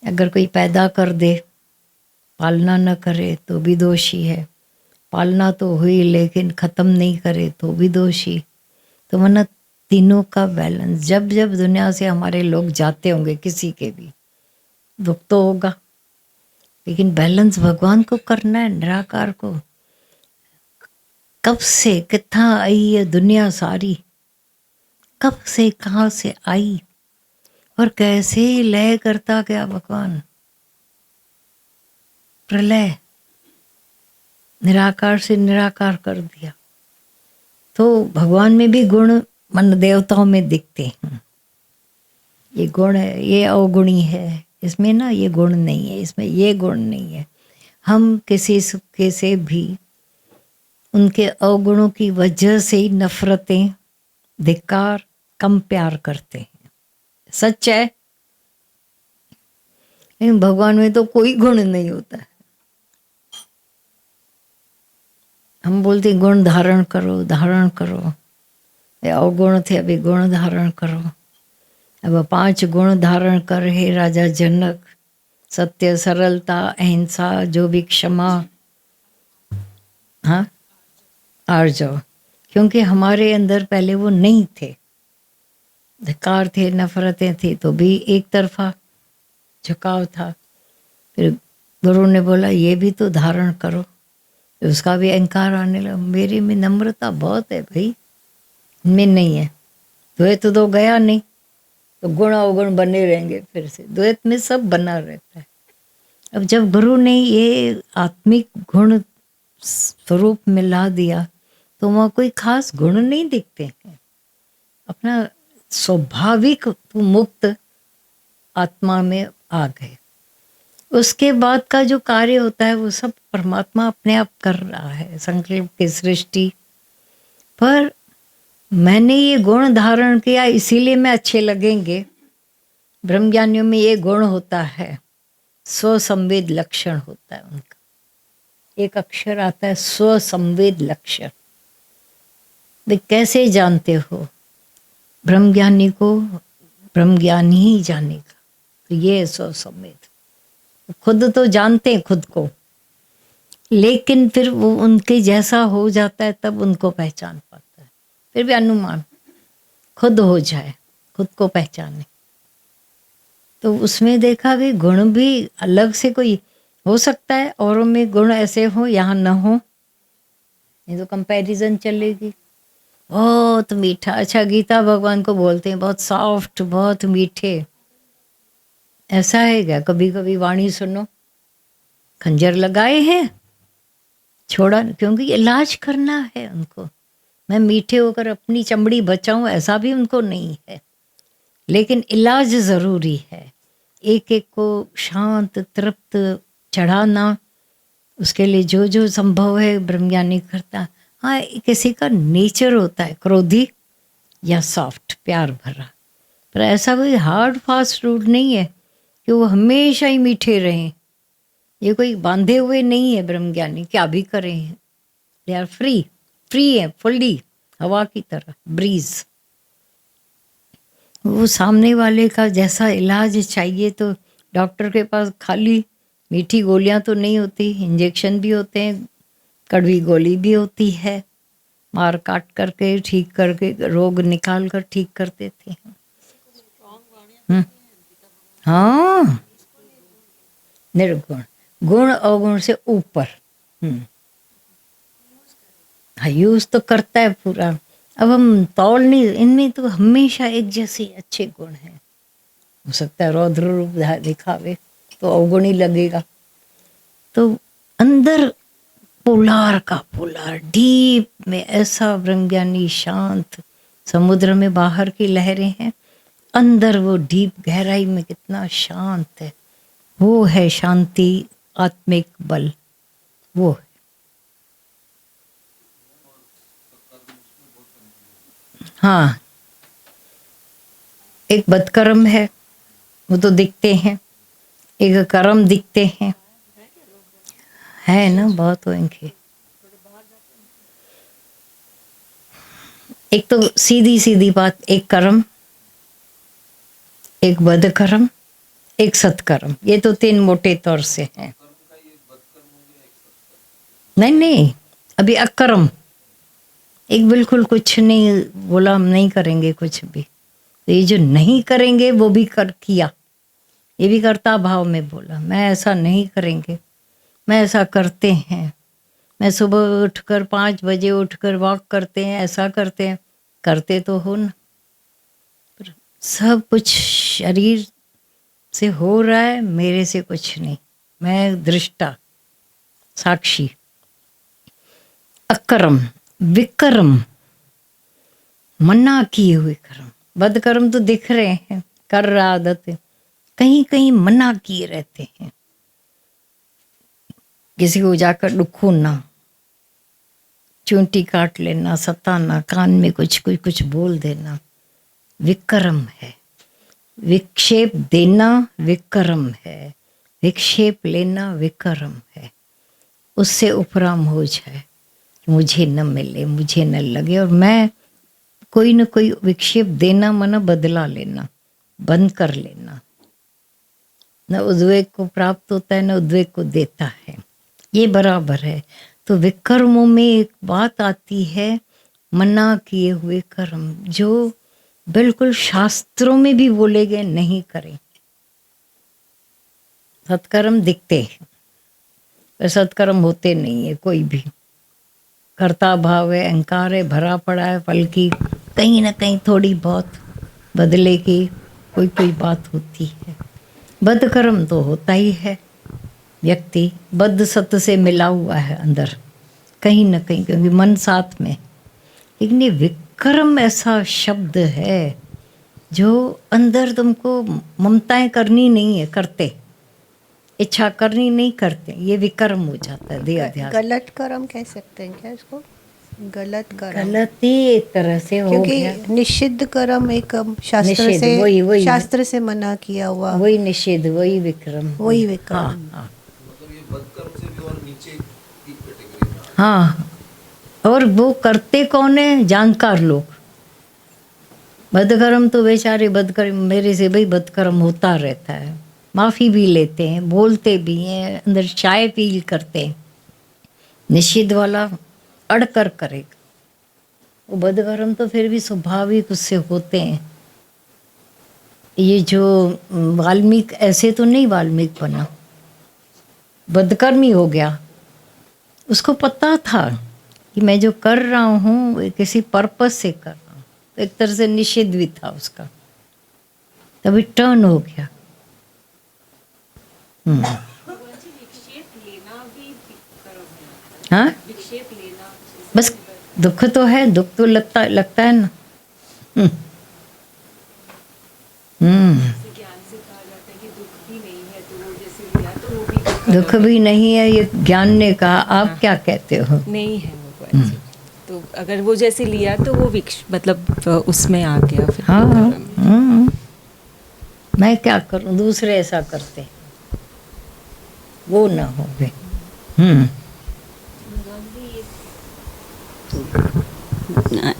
अगर कोई पैदा कर दे, पालना न करे तो भी दोषी है। पालना तो हुई लेकिन ख़त्म नहीं करे तो भी दोषी। तो माना तीनों का बैलेंस। जब जब दुनिया से हमारे लोग जाते होंगे, किसी के भी दुख तो होगा, लेकिन बैलेंस भगवान को करना है, निराकार को। कब से कितना आई है दुनिया सारी, कब से कहाँ से आई और कैसे लय करता गया भगवान। प्रलय निराकार से निराकार कर दिया। तो भगवान में भी गुण मन देवताओं में दिखते हैं। ये गुण है, ये अवगुणी है, इसमें ना ये गुण नहीं है, इसमें ये गुण नहीं है। हम किसी के से भी उनके अवगुणों की वजह से ही नफरतें, धिक्कार, कम प्यार करते हैं। सच है, लेकिन भगवान में तो कोई गुण नहीं होता है। हम बोलते गुण धारण करो, धारण करो। ये अवगुण थे, अभी गुण धारण करो। अब 5 गुण धारण कर हे राजा जनक, सत्य, सरलता, अहिंसा, जो भी क्षमा, हाँ आर्जव। क्योंकि हमारे अंदर पहले वो नहीं थे, धिक्कार थे, नफरतें थी, तो भी एक तरफा झुकाव था। फिर गुरु ने बोला ये भी तो धारण करो, उसका भी अहंकार आने लगा। मेरे में नम्रता बहुत है भाई, में नहीं है। द्वैत तो गया नहीं, तो गुण अवगुण बने रहेंगे। फिर से द्वैत में सब बना रहता है। अब जब गुरु ने ये आत्मिक गुण स्वरूप में ला दिया, तो वहाँ कोई खास गुण नहीं दिखते हैं। अपना स्वाभाविक मुक्त आत्मा में आ गए। उसके बाद का जो कार्य होता है वो सब परमात्मा अपने आप कर रहा है, संकल्प की सृष्टि। पर मैंने ये गुण धारण किया इसीलिए मैं अच्छे लगेंगे। ब्रह्मज्ञानियों में ये गुण होता है, स्वसंवेद लक्षण होता है उनका। एक अक्षर आता है स्वसंवेद लक्षण। वे कैसे जानते हो? ब्रह्मज्ञानी को ब्रह्मज्ञानी ही जानेगा। तो ये है स्वसंवेद। खुद तो जानते हैं खुद को, लेकिन फिर वो उनके जैसा हो जाता है तब उनको पहचान पाता है। फिर भी अनुमान खुद हो जाए, खुद को पहचाने। तो उसमें देखा भी गुण भी अलग से कोई हो सकता है, औरों में गुण ऐसे हो यहाँ न हो, ये तो कंपैरिजन चलेगी। बहुत मीठा, अच्छा गीता भगवान को बोलते हैं बहुत सॉफ्ट, बहुत मीठे, ऐसा है क्या? कभी कभी वाणी सुनो, खंजर लगाए हैं, छोड़ा, क्योंकि इलाज करना है उनको। मैं मीठे होकर अपनी चमड़ी बचाऊं ऐसा भी उनको नहीं है, लेकिन इलाज ज़रूरी है। एक एक को शांत तृप्त चढ़ाना, उसके लिए जो जो संभव है ब्रह्मज्ञानी करता। हाँ, किसी का नेचर होता है क्रोधी या सॉफ्ट प्यार भरा, पर ऐसा कोई हार्ड फास्ट रूल नहीं है कि वो हमेशा ही मीठे रहें। ये कोई बांधे हुए नहीं है ब्रह्मज्ञानी, क्या भी करें, दे आर फ्री, फ्री है फुल्ली, हवा की तरह, ब्रीज। वो सामने वाले का जैसा इलाज चाहिए, तो डॉक्टर के पास खाली मीठी गोलियां तो नहीं होती, इंजेक्शन भी होते हैं, कड़वी गोली भी होती है, मार काट करके ठीक करके रोग निकाल कर ठीक कर देते हैं। हाँ, निर्गुण, गुण अवगुण से ऊपर। हाँ, यूज तो करता है पूरा। अब हम तौल नहीं, इनमें तो हमेशा एक जैसे अच्छे गुण हैं। हो सकता है रौद्र रूप दिखावे तो अवगुणी लगेगा, तो अंदर पोलार का पोलार, डीप में ऐसा ब्रह्मज्ञानी शांत, समुद्र में बाहर की लहरें हैं, अंदर वो डीप गहराई में कितना शांत है। वो है शांति, आत्मिक बल, वो है। हाँ, एक बदकर्म है, वो तो दिखते हैं, एक कर्म दिखते हैं, है ना, बहुत होंगे। एक तो सीधी सीधी बात, एक कर्म, एक बदकर्म, एक सत्कर्म, ये तो 3 मोटे तौर से हैं। नहीं नहीं, अभी अकर्म, एक बिल्कुल कुछ नहीं बोला, हम नहीं करेंगे कुछ भी, तो ये जो नहीं करेंगे वो भी कर किया, ये भी कर्ता भाव में बोला, मैं ऐसा नहीं करेंगे, मैं ऐसा करते हैं, मैं सुबह उठकर 5 बजे उठकर वॉक करते हैं, ऐसा करते हैं, करते तो हो ना, पर सब कुछ शरीर से हो रहा है, मेरे से कुछ नहीं, मैं दृष्टा साक्षी। अकर्म, विकर्म, मना किए हुए कर्म, बदकर्म तो दिख रहे हैं, कर रहा आदत है, कहीं कहीं मना किए रहते हैं, किसी को जाकर दुखोना, चूंटी काट लेना, सताना, कान में कुछ बोल देना, विकर्म है। विक्षेप देना विकर्म है, विक्षेप लेना विकर्म है। उससे उपराम हो जाए, मुझे न मिले, मुझे न लगे, और मैं कोई न कोई विक्षेप देना मना बदला लेना, बंद कर लेना। न उद्वेग को प्राप्त होता है, न उद्वेग को देता है, ये बराबर है। तो विकर्मों में एक बात आती है, मना किए हुए कर्म, जो बिल्कुल शास्त्रों में भी बोले गए नहीं करें। सत्कर्म दिखते हैं, पर सत्कर्म होते नहीं है, कोई भी कर्ता भाव है, अहंकार है, भरा पड़ा है, फल की कहीं ना कहीं थोड़ी बहुत बदले की कोई बात होती है। बदकर्म तो होता ही है, व्यक्ति बद्ध सत्य से मिला हुआ है अंदर कहीं ना कहीं, क्योंकि मन साथ में। लेकिन ये विक्रम ऐसा शब्द है जो अंदर तुमको ममताएं करनी नहीं है, करते, इच्छा करनी नहीं करते, ये विकर्म हो जाता है देहाध्यास। गलत कर्म कह सकते हैं क्या इसको? गलत कर्म, गलती एक तरह से हो गया, क्योंकि निषिद्ध कर्म एक शास्त्र निषेध, से वही शास्त्र से मना किया हुआ, वही निषेध, वही विक्रम, वही विक्रम। हाँ, हाँ, और वो करते कौन है? जानकार लोग। बदकर्म तो बेचारे बदकर्म, मेरे से भाई बदकर्म होता रहता है, माफ़ी भी लेते हैं, बोलते भी हैं, अंदर चाय फील करते हैं। निषिद्ध वाला अड़कर करेगा, वो बदकर्म तो फिर भी स्वाभाविक उससे होते हैं, ये जो वाल्मीकि ऐसे तो नहीं वाल्मीकि बना, बदकर्मी हो गया। उसको पता था कि मैं जो कर रहा हूँ वो किसी पर्पस से कर रहा हूँ, एक तरह से निषेध भी था उसका, तभी टर्न हो गया। हाँ, बस दुख तो है, दुख तो लगता है ना। दुख भी नहीं है, ये ज्ञान ने कहा। आप क्या कहते हो? नहीं है वो भगवान जी। तो अगर वो जैसे लिया तो वो मतलब उसमें आ गया फिर। हाँ, मैं क्या करूं, दूसरे ऐसा करते हैं, वो ना हो गए।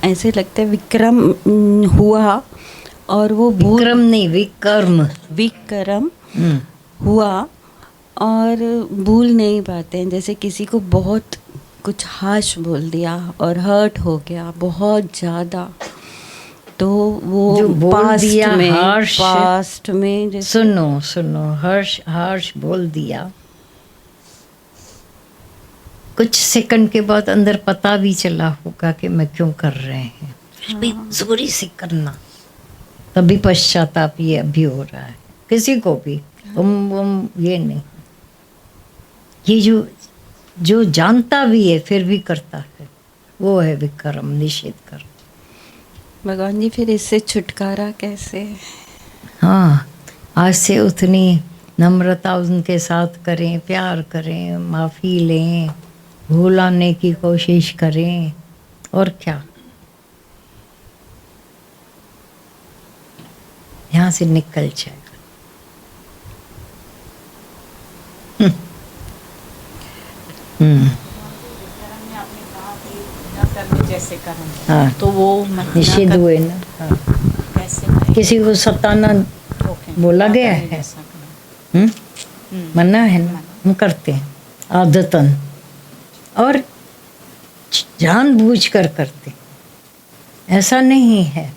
ऐसे लगता है विक्रम हुआ और वो विक्रम नहीं, विकर्म हुआ और भूल नहीं पाते हैं। जैसे किसी को बहुत कुछ हाश बोल दिया और हर्ट हो गया बहुत ज़्यादा, तो वो जो बोल दिया पास्ट में जैसे सुनो हर्ष बोल दिया, कुछ सेकंड के बाद अंदर पता भी चला होगा कि मैं क्यों कर रहे हैं, फिर भी जोरी से करना, तभी पश्चाताप ये अभी हो रहा है किसी को भी। ये नहीं, ये जो जानता भी है फिर भी करता है, वो है विक्रम, निषेध कर। भगवान जी फिर इससे छुटकारा कैसे? हाँ, आज से उतनी नम्रता उनके साथ करें, प्यार करें, माफ़ी लें, भुलाने की कोशिश करें, और क्या, यहाँ से निकल जाएगा। जैसे कर्म, हाँ, तो वो निषेध हुए ना। हाँ, कैसे किसी को सताना बोला गया है, मना है ना, हम करते हैं आदतन और जानबूझकर करते, ऐसा नहीं है।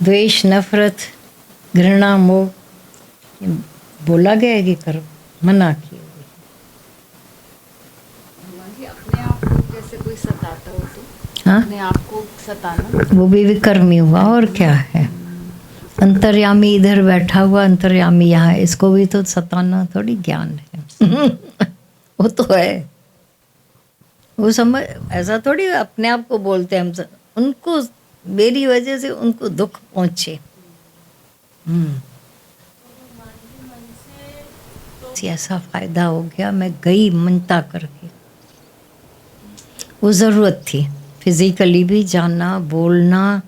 द्वेष, नफरत, घृणा, मोह बोला गया है कि करो, मना किए। अपने आप को जैसे कोई सताता हो तो हाँ, अपने आप को सताना, वो भी विकर्मी हुआ, और क्या है। अंतर्यामी इधर बैठा हुआ, अंतर्यामी यहाँ, इसको भी तो सताना थोड़ी ज्ञान है। वो तो है, वो समझ, ऐसा थोड़ी अपने आप को बोलते हैं हम सब, उनको मेरी वजह से उनको दुख पहुंचे। ऐसा फायदा हो गया, मैं गई मनता करके, वो ज़रूरत थी, फिजिकली भी जाना, बोलना,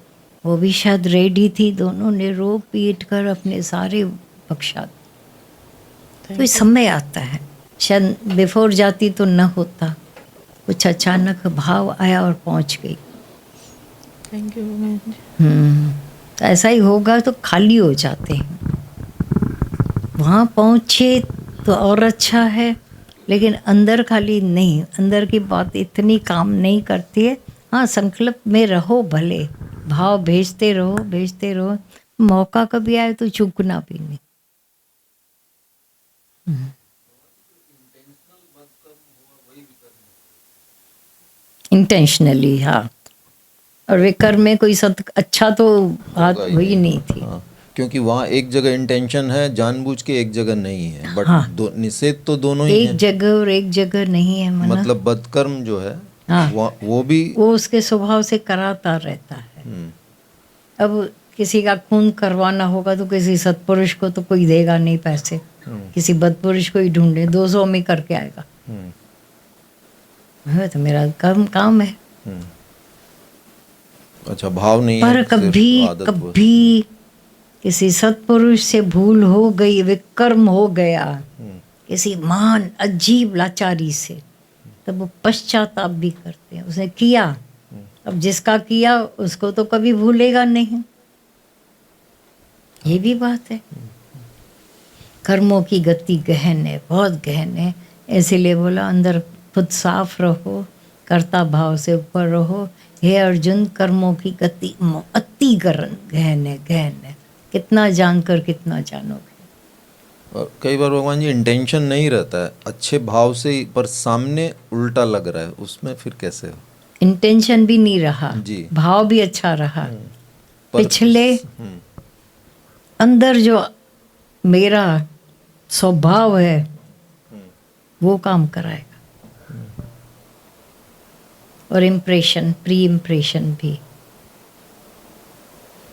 वो भी शायद रेडी थी, दोनों ने रो पीट कर अपने सारे बख्शा। तो समय आता है, शायद बिफोर जाती तो न होता, कुछ अचानक भाव आया और पहुंच गई। Thank you. तो ऐसा ही होगा तो खाली हो जाते हैं, वहाँ पहुँचे तो और अच्छा है, लेकिन अंदर खाली नहीं, अंदर की बात इतनी काम नहीं करती है। हाँ, संकल्प में रहो, भले भाव भेजते रहो, मौका कभी आए तो चूकना भी नहीं। इंटेंशनली, हाँ, और विकर्म में कोई अच्छा तो बात हुई नहीं थी। हाँ, क्योंकि वहाँ एक जगह इंटेंशन है, जानबूझ के एक जगह नहीं है, बट हाँ, निषेध तो दोनों ही एक जगह और एक जगह नहीं है, मना। मतलब बदकर्म जो है, हाँ, वो भी वो उसके स्वभाव से कराता रहता है। अब किसी का खून करवाना होगा तो किसी सत्पुरुष को तो कोई देगा नहीं पैसे, किसी बदपुरुष को ही ढूंढे, 200 में करके आएगा। तो मेरा काम है। अच्छा, भाव नहीं पर है, कभी किसी सत्पुरुष से भूल हो गई, विकर्म हो गया, किसी महान अजीब लाचारी से, तब वो पश्चाताप भी करते हैं, उसने किया। अब जिसका किया उसको तो कभी भूलेगा नहीं, ये भी बात है। कर्मों की गति गहन है, बहुत गहन है, इसीलिए बोला अंदर खुद साफ रहो, कर्ता भाव से ऊपर रहो। हे अर्जुन, कर्मों की गति अति करन गहन है, गहन है। कितना जानकर कितना जानोगे। और कई बार भगवान जी इंटेंशन नहीं रहता है अच्छे भाव से ही, पर सामने उल्टा लग रहा है, उसमें फिर कैसे हो? इंटेंशन भी नहीं रहा जी। भाव भी अच्छा रहा, पर पिछले अंदर जो मेरा स्वभाव है वो काम कराएगा। और इम्प्रेशन, प्री इम्प्रेशन भी।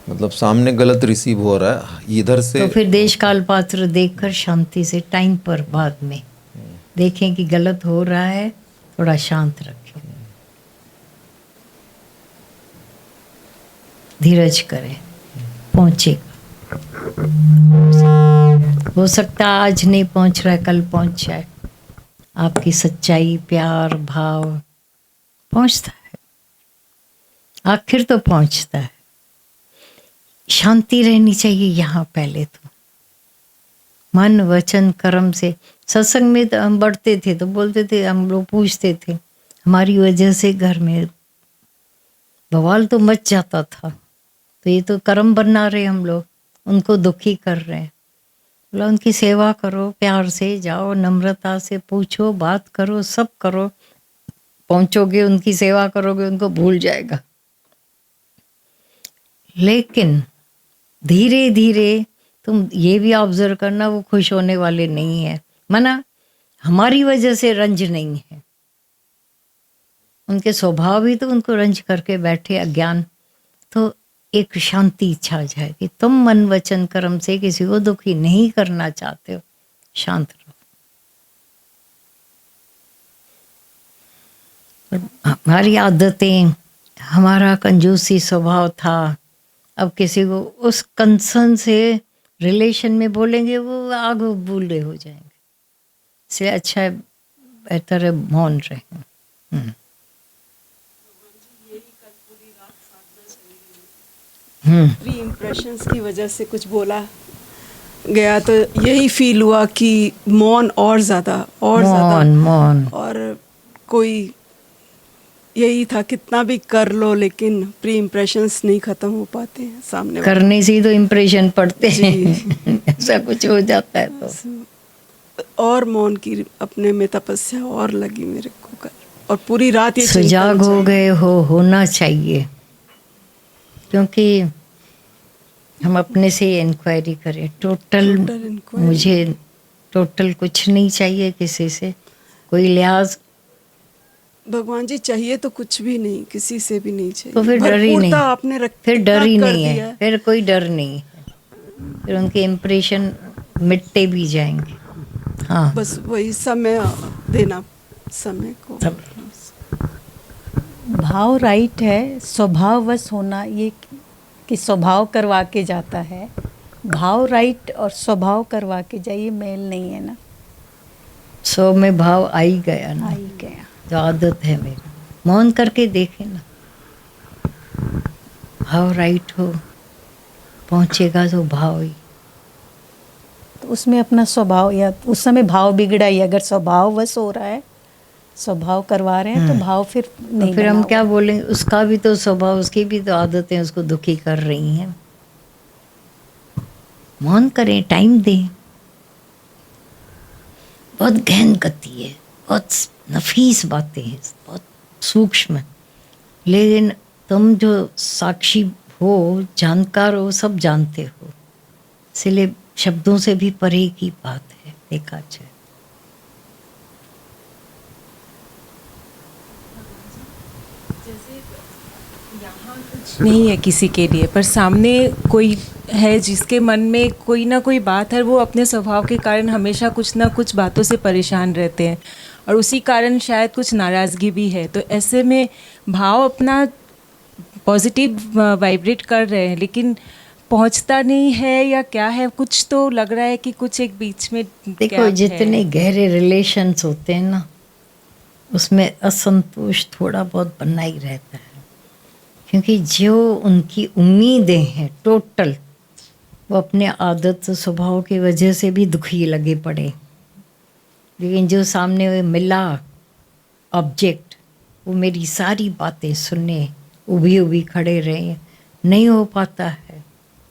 मतलब सामने गलत रिसीव हो रहा है इधर से, तो फिर देश काल पात्र देखकर शांति से टाइम पर बाद में देखें कि गलत हो रहा है, थोड़ा शांत रखें, धीरज करें, पहुंचेगा। हो सकता है आज नहीं पहुंच रहा है, कल पहुंच जाए। आपकी सच्चाई, प्यार, भाव पहुंचता है, आखिर तो पहुंचता है। शांति रहनी चाहिए यहाँ पहले तो, मन वचन कर्म से। सत्संग में तो हम बढ़ते थे तो बोलते थे, हम लोग पूछते थे, हमारी वजह से घर में बवाल तो मच जाता था, तो ये तो कर्म बना रहे हम लोग, उनको दुखी कर रहे हैं। बोला उनकी सेवा करो, प्यार से जाओ, नम्रता से पूछो, बात करो, सब करो, पहुंचोगे, उनकी सेवा करोगे, उनको भूल जाएगा। लेकिन धीरे धीरे तुम ये भी ऑब्जर्व करना, वो खुश होने वाले नहीं है। मना हमारी वजह से रंज नहीं है, उनके स्वभाव ही तो उनको रंज करके बैठे, अज्ञान। तो एक शांति छा जाए कि तुम मन वचन कर्म से किसी को दुखी नहीं करना चाहते हो, शांत रहो। हमारी आदतें, हमारा कंजूसी स्वभाव था, अब किसी को उस कंसर्न से रिलेशन में बोलेंगे, वो आगे बूढ़े हो जाएंगे। इसलिए अच्छा है, बेहतर है मौन रहे। प्री इम्प्रेशंस की वजह से कुछ बोला गया तो यही फील हुआ कि मौन और ज़्यादा मौन। और कोई यही था, कितना भी कर लो लेकिन प्री इम्प्रेशंस नहीं ख़त्म हो पाते हैं सामने करने से ही तो इम्प्रेशन पड़ते हैं। ऐसा कुछ हो जाता है तो। और मौन की अपने में तपस्या और लगी मेरे को कर, और पूरी रात ये सजाग हो गए हो, होना चाहिए। क्योंकि हम अपने से ही इंक्वायरी करें, टोटल मुझे टोटल कुछ नहीं चाहिए किसी से, कोई लिहाज। भगवान जी चाहिए तो कुछ भी नहीं, किसी से भी नहीं चाहिए। तो फिर डर ही नहीं, आपने फिर डर ही नहीं है, फिर कोई डर नहीं है, फिर उनके इम्प्रेशन मिटते भी जाएंगे। हाँ, बस वही समय देना समय को। भाव राइट है, स्वभाववश होना, ये कि स्वभाव करवा के जाता है। भाव राइट और स्वभाव करवा के जाइए, मेल नहीं है ना। सो में भाव आ ही गया ना, आ ही गया, जो आदत है मेरी। मौन करके देखे ना, भाव राइट हो, पहुंचेगा तो भाव ही। तो उसमें अपना स्वभाव, या उस समय भाव बिगड़ा ही, अगर स्वभाव वश हो रहा है, स्वभाव करवा रहे हैं तो भाव फिर नहीं। फिर हम क्या बोलेंगे, उसका भी तो स्वभाव, उसकी भी तो आदतें उसको दुखी कर रही हैं। मौन करें, टाइम दें। बहुत गहन गति है, बहुत नफीस बातें हैं, बहुत सूक्ष्म। लेकिन तुम जो साक्षी हो, जानकार हो, सब जानते हो, इसलिए शब्दों से भी परे की बात है, देखा जाए। नहीं है किसी के लिए, पर सामने कोई है जिसके मन में कोई ना कोई बात है, वो अपने स्वभाव के कारण हमेशा कुछ ना कुछ बातों से परेशान रहते हैं, और उसी कारण शायद कुछ नाराज़गी भी है। तो ऐसे में भाव अपना पॉजिटिव वाइब्रेट कर रहे हैं, लेकिन पहुंचता नहीं है, या क्या है, कुछ तो लग रहा है कि कुछ एक बीच में। देखो, जितने गहरे रिलेशंस होते हैं ना, उसमें असंतोष थोड़ा बहुत बना ही रहता है, क्योंकि जो उनकी उम्मीदें हैं टोटल, वो अपने आदत स्वभाव की वजह से भी दुखी लगे पड़े। लेकिन जो सामने मिला ऑब्जेक्ट, वो मेरी सारी बातें सुने, उभी उभी खड़े रहे, नहीं हो पाता है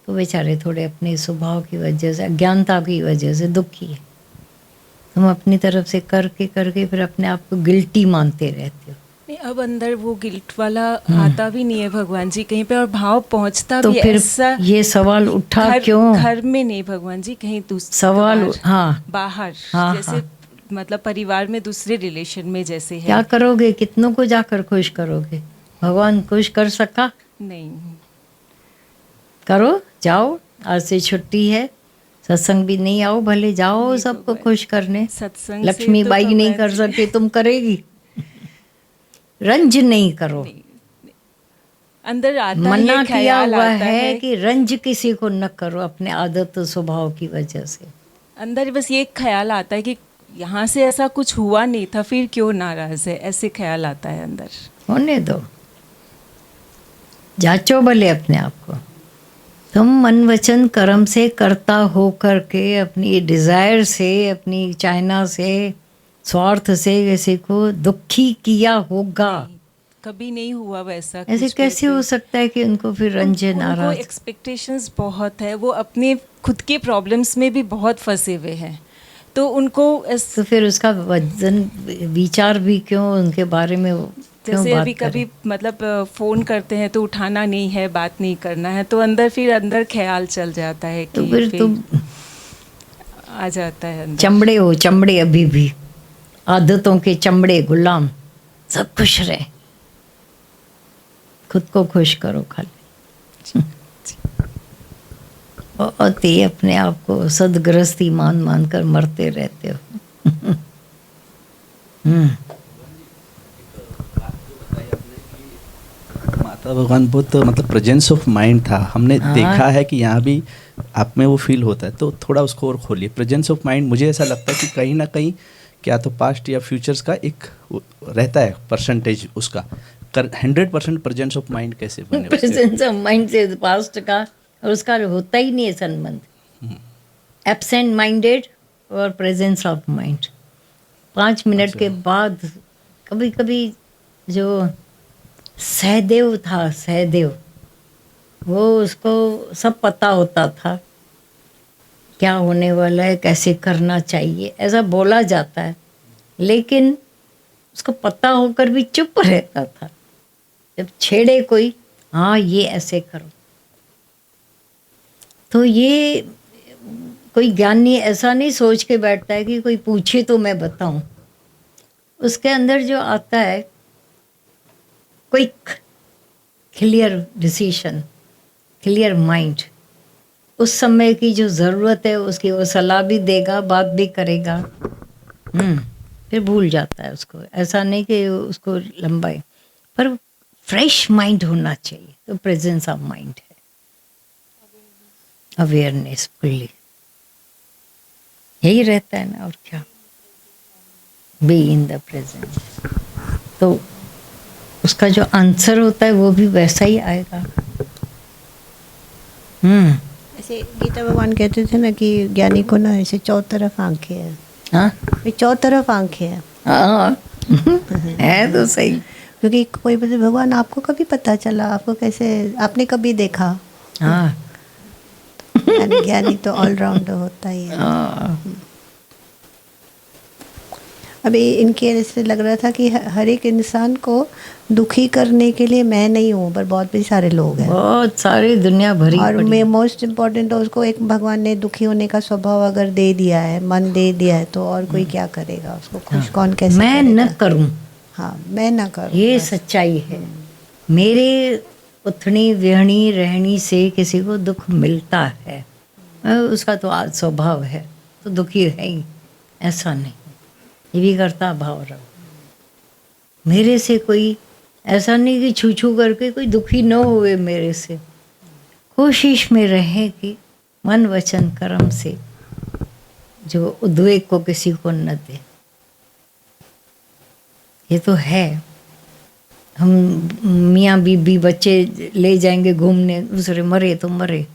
तो बेचारे थोड़े अपने स्वभाव की वजह से, अज्ञानता की वजह से दुखी है। तुम अपनी तरफ से करके फिर अपने आप को गिल्टी मानते रहते हो। नहीं, अब अंदर वो गिल्ट वाला आता भी नहीं है भगवान जी कहीं पे, और भाव पहुंचता तो भी फिर ऐसा ये सवाल उठा क्यों? घर में नहीं भगवान जी, कहीं सवाल हाँ बाहर हाँ, जैसे हाँ। मतलब परिवार में दूसरे रिलेशन में जैसे है। क्या करोगे? कितनों को जाकर खुश करोगे? भगवान खुश कर सका? नहीं। करो, जाओ, आज से छुट्टी है, सत्संग भी नहीं आओ, भले जाओ सबको खुश करने। सत्संग लक्ष्मी तो बाई नहीं कर सके, तुम करेगी? रंज नहीं करो। अंदर आता मना ये किया ख्याल हुआ आता है कि रंज किसी को न करो अपने आदत और स्वभाव की वजह से। अंदर बस ये ख्याल आता है कि यहाँ से ऐसा कुछ हुआ नहीं था, फिर क्यों नाराज है, ऐसे ख्याल आता है अंदर। होने दो, जांचो भले अपने आप को। तुम मन वचन कर्म से करता हो करके अपनी डिजायर से, अपनी चाहना से, स्वार्थ से किसी को दुखी किया होगा? कभी नहीं हुआ वैसा। ऐसे कैसे हो सकता है कि उनको फिर रंजे नाराज? उनको एक्सपेक्टेशंस बहुत है, वो अपने खुद के प्रॉब्लम्स में भी बहुत फंसे हुए हैं, तो उनको तो फिर उसका वजन विचार भी क्यों उनके बारे में जैसे अभी कभी मतलब फ़ोन करते हैं तो उठाना नहीं है, बात नहीं करना है, तो अंदर ख्याल चल जाता है कि तो फिर तुम आ जाता है अंदर। चमड़े हो, चमड़े अभी भी आदतों के चमड़े गुलाम। सब खुश रहे, खुद को खुश करो खाली। बहुत ही अपने आप को सदगृहस्थी मान कर मरते रहते हो। माता भगवान बुद्ध मतलब प्रेजेंस ऑफ माइंड था, हमने देखा है कि यहाँ भी आप में वो फील होता है, तो थोड़ा उसको और खोलिए। प्रेजेंस ऑफ माइंड मुझे ऐसा लगता है कि कहीं ना कहीं क्या तो पास्ट या फ्यूचर्स का एक रहता है परसेंटेज उसका। 100% प्रेजेंस ऑफ माइंड कैसे बने? प्रेजेंस ऑफ माइंड से पास्ट का और उसका होता ही नहीं है संबंध। एब्सेंट माइंडेड और प्रेजेंस ऑफ माइंड 5 मिनट के बाद कभी कभी जो सहदेव था, सहदेव, वो उसको सब पता होता था क्या होने वाला है, कैसे करना चाहिए, ऐसा बोला जाता है, लेकिन उसको पता होकर भी चुप रहता था। जब छेड़े कोई, हाँ ये ऐसे करो, तो ये कोई ज्ञानी ऐसा नहीं सोच के बैठता है कि कोई पूछे तो मैं बताऊं। उसके अंदर जो आता है quick clear decision, clear mind, उस समय की जो ज़रूरत है उसकी वो सलाह भी देगा, बात भी करेगा, फिर भूल जाता है उसको। ऐसा नहीं कि उसको लंबाई, पर फ्रेश माइंड होना चाहिए। तो प्रेजेंस ऑफ माइंड है, अवेयरनेस फुल्ली, यही रहता है ना, और क्या। बी इन द प्रेजेंट, तो उसका जो आंसर होता है वो भी वैसा ही आएगा। ऐसे गीता भगवान कहते थे ना कि ज्ञानी को ना ऐसे चौतरफ आंखें हैं। हाँ, ये चौतरफ आंखें हैं। हाँ है तो सही। क्योंकि कोई बोले भगवान आपको कभी पता चला, आपको कैसे, आपने कभी देखा? हाँ, ज्ञानी तो ऑलराउंडर होता ही है। अभी इनके ऐसे लग रहा था कि हर एक इंसान को दुखी करने के लिए मैं नहीं हूँ, पर बहुत भी सारे लोग हैं, बहुत सारी दुनिया भरी। और मैं मोस्ट इम्पोर्टेंट है, उसको एक भगवान ने दुखी होने का स्वभाव अगर दे दिया है, मन दे दिया है, तो और कोई क्या करेगा उसको खुश? कौन कैसे मैं करेगा? न करूँ, हाँ मैं न करूँ, ये सच्चाई है। मेरे उठनी विहणी रहनी से किसी को दुख मिलता है, उसका तो आज स्वभाव है, तो दुखी है ही, ऐसा नहीं। ये भी करता भाव रहो। मेरे से कोई ऐसा नहीं कि छू छू करके कोई दुखी न हुए मेरे से। कोशिश में रहे कि मन वचन कर्म से जो उद्वेग को किसी को न दे। ये तो है। हम मियाँ बीबी बच्चे ले जाएंगे घूमने, दूसरे मरे तो मरे,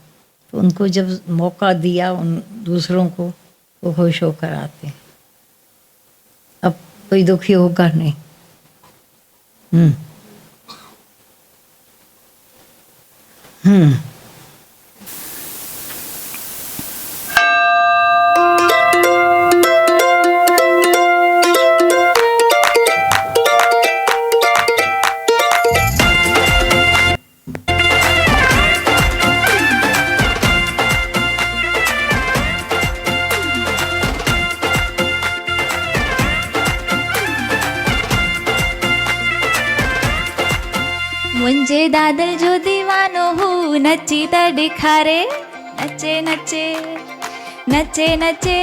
तो उनको जब मौका दिया उन दूसरों को, वो खुश होकर आते हैं। अब कोई दुखी होगा नहीं, मुंहिंजे दादल जो दीवानो हू नची त ॾेखारे नचे नचे नचे नचे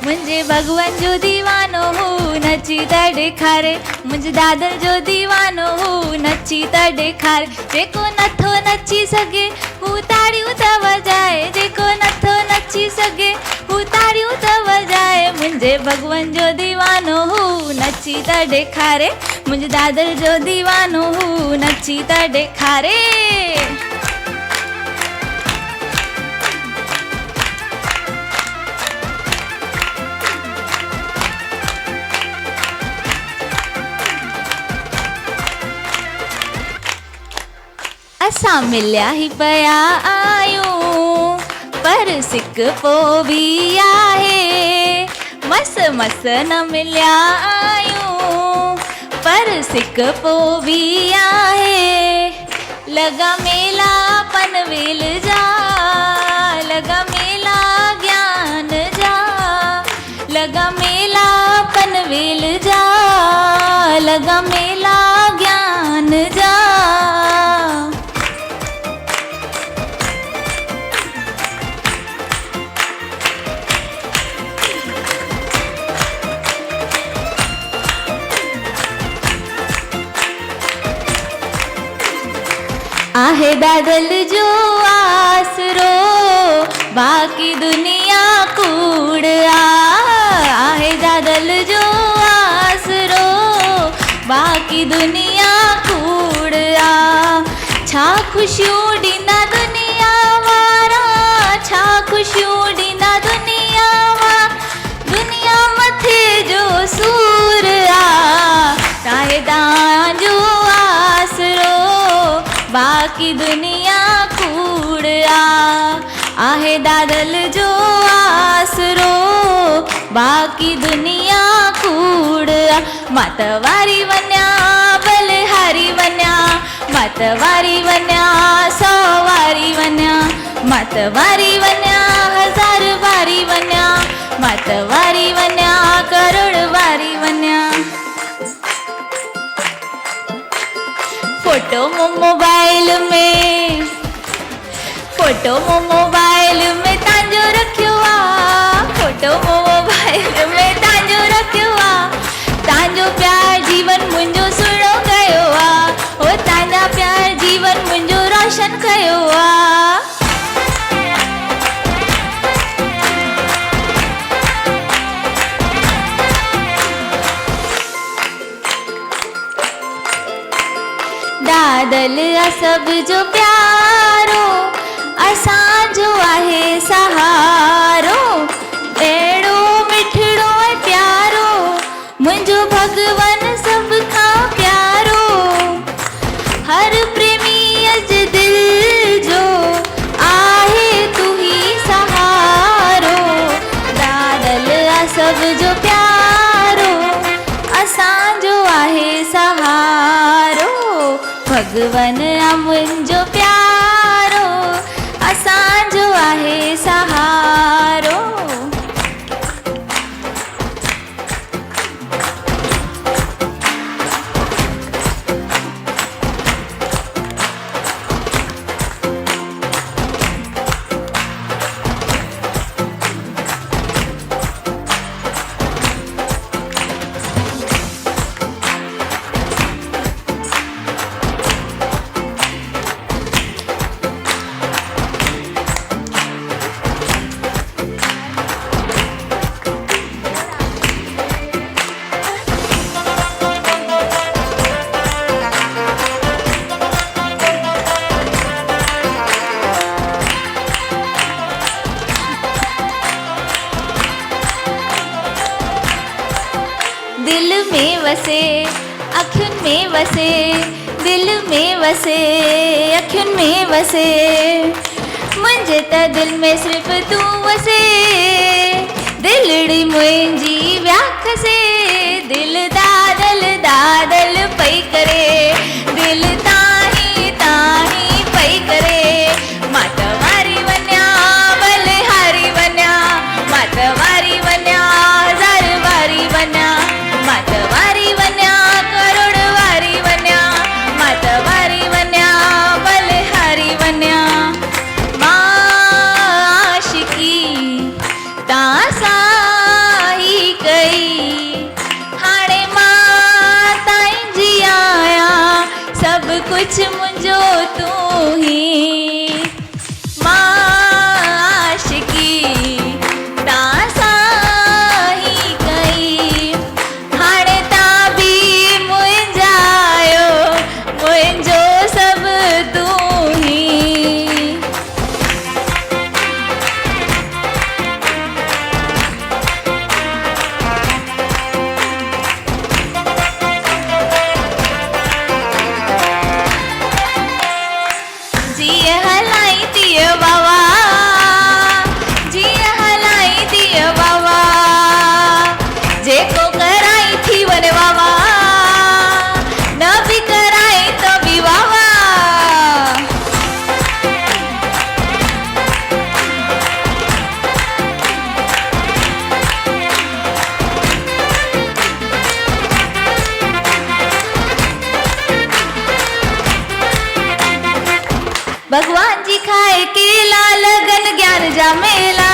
मुंहिंजे भॻवान जो दीवानो हू नची त ॾेखारे मुंहिंजे दादल जो दीवानो हू नची त ॾेखारे जेको नथो नची सघे हू ताड़ियूं त वॼाए जेको नथो नची सघे हू ताड़ियूं त वॼाए मुंहिंजे भॻवान जो दीवानो हू नची त ॾेखारे मुंहिंजे दादल जो दीवानो हू नची त ॾेखारे असां मिलिया ही पिया आहियूं पर सिक पोइ बि आहे मस मस न मिलिया आहियूं पर सिक पोइ बि आहे लॻा मेला पनवेल जा लॻा मेला ज्ञान जा लॻा मेला पनवेल जा लॻा मेला ज्ञान जा आहे दादल जो आसरो बाकी दुनिया कूड़ आहे दादल जो आसरो बाकी दुनिया कूड़ छा खुशियूं ॾींदा दुनिया वारा छा खुशियूं ॾींदा दुनिया दुनिया मथे जो सूर आहे तव्हांजो आसरो बाकी दुनिया कूड़ आहे दादल जो आसरो बाकी दुनिया कूड़ मत वारी वञा बलिहारी वञा मत वारी वञा 100 वारी वञा मत वारी वञा 1000 वारी वञा मत वारी वञा करोड़ वारी वञा फोटो मोबाइल में तव्हांजो रखियो आहे फोटो मोबाइल में तव्हांजो रखियो आहे तव्हांजो प्यार जीवन मुंहिंजो सुहिणो कयो आहे हो तव्हांजा प्यार जीवन मुंहिंजो रोशन कयो आहे दादल सब जो प्यारो असांजो आहे सहारो अहिड़ो मिठड़ो ऐं प्यारो मुंहिंजो भॻवान सभ खां प्यारो हर प्रेमी अज दिल जो आहे तू ही सहारो दादल सब जो प्यारो असांजो आहे सहारो भगवन मुंहिंजो प्यारो असांजो आहे सहारो दिल में वसे अखियुनि में वसे, दिल में वसे, अखियुनि में वसे, मुंहिंजे त दिल में सिर्फ़ तूं वसे, दिलड़ी मुंहिंजी व्याखसे, दिल दादल दादल पई करे, दिल ताही ताही पई करे, मां त वारी वञा भले हारी वञा, मां त वारी वञा ज़र वारी वञा, मां त वारी वञा करोड़ वारी वञा, मां त वारी वञा भले हारी वञा, मां आशिकी तां सां ही कई, हाणे मां ताईं जी आहियां, सभु कुझु मुंहिंजो तूं ही, मां आशिकी तां सां ही कई, हाणे तां बि मुंहिंजा आहियो, मुंहिंजो सभु तूं ही। जीअं हलाई तीअं बाबा, जीअं हलाई तीअं बाबा, जेको कराई थी वञे बाबा, न बि कराई त बि बाबा, भगवान जी खाए केला लगन ज्ञान जा मेला,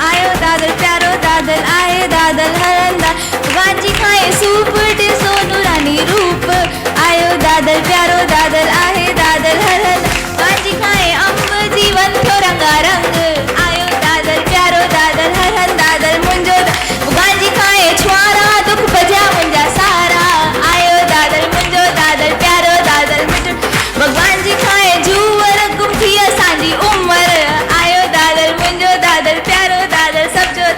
आयो दादल प्यारो दादल आए दादल हरंदा, भगवान जी खाए सूप ॾिसो नूरानी रूप, आयो दादल प्यारो दादल आए दादल हरंदा, भगवान जी खाए अम्ब जीवन थो रंगा रंग, आयो दादल प्यारो दादल हरंदा दादल मुंहिंजो, भगवान जी खाए छुआरा दुख भॼा मुंहिंजा सारा, आयो दादल मुंहिंजो दादल प्यारो दादल मुंहिंजो, भगवान जी खाए जूअर गुम थी असांजी उमिरि, आयो दादल मुंहिंजो दादल प्यारो दादल सभु जो,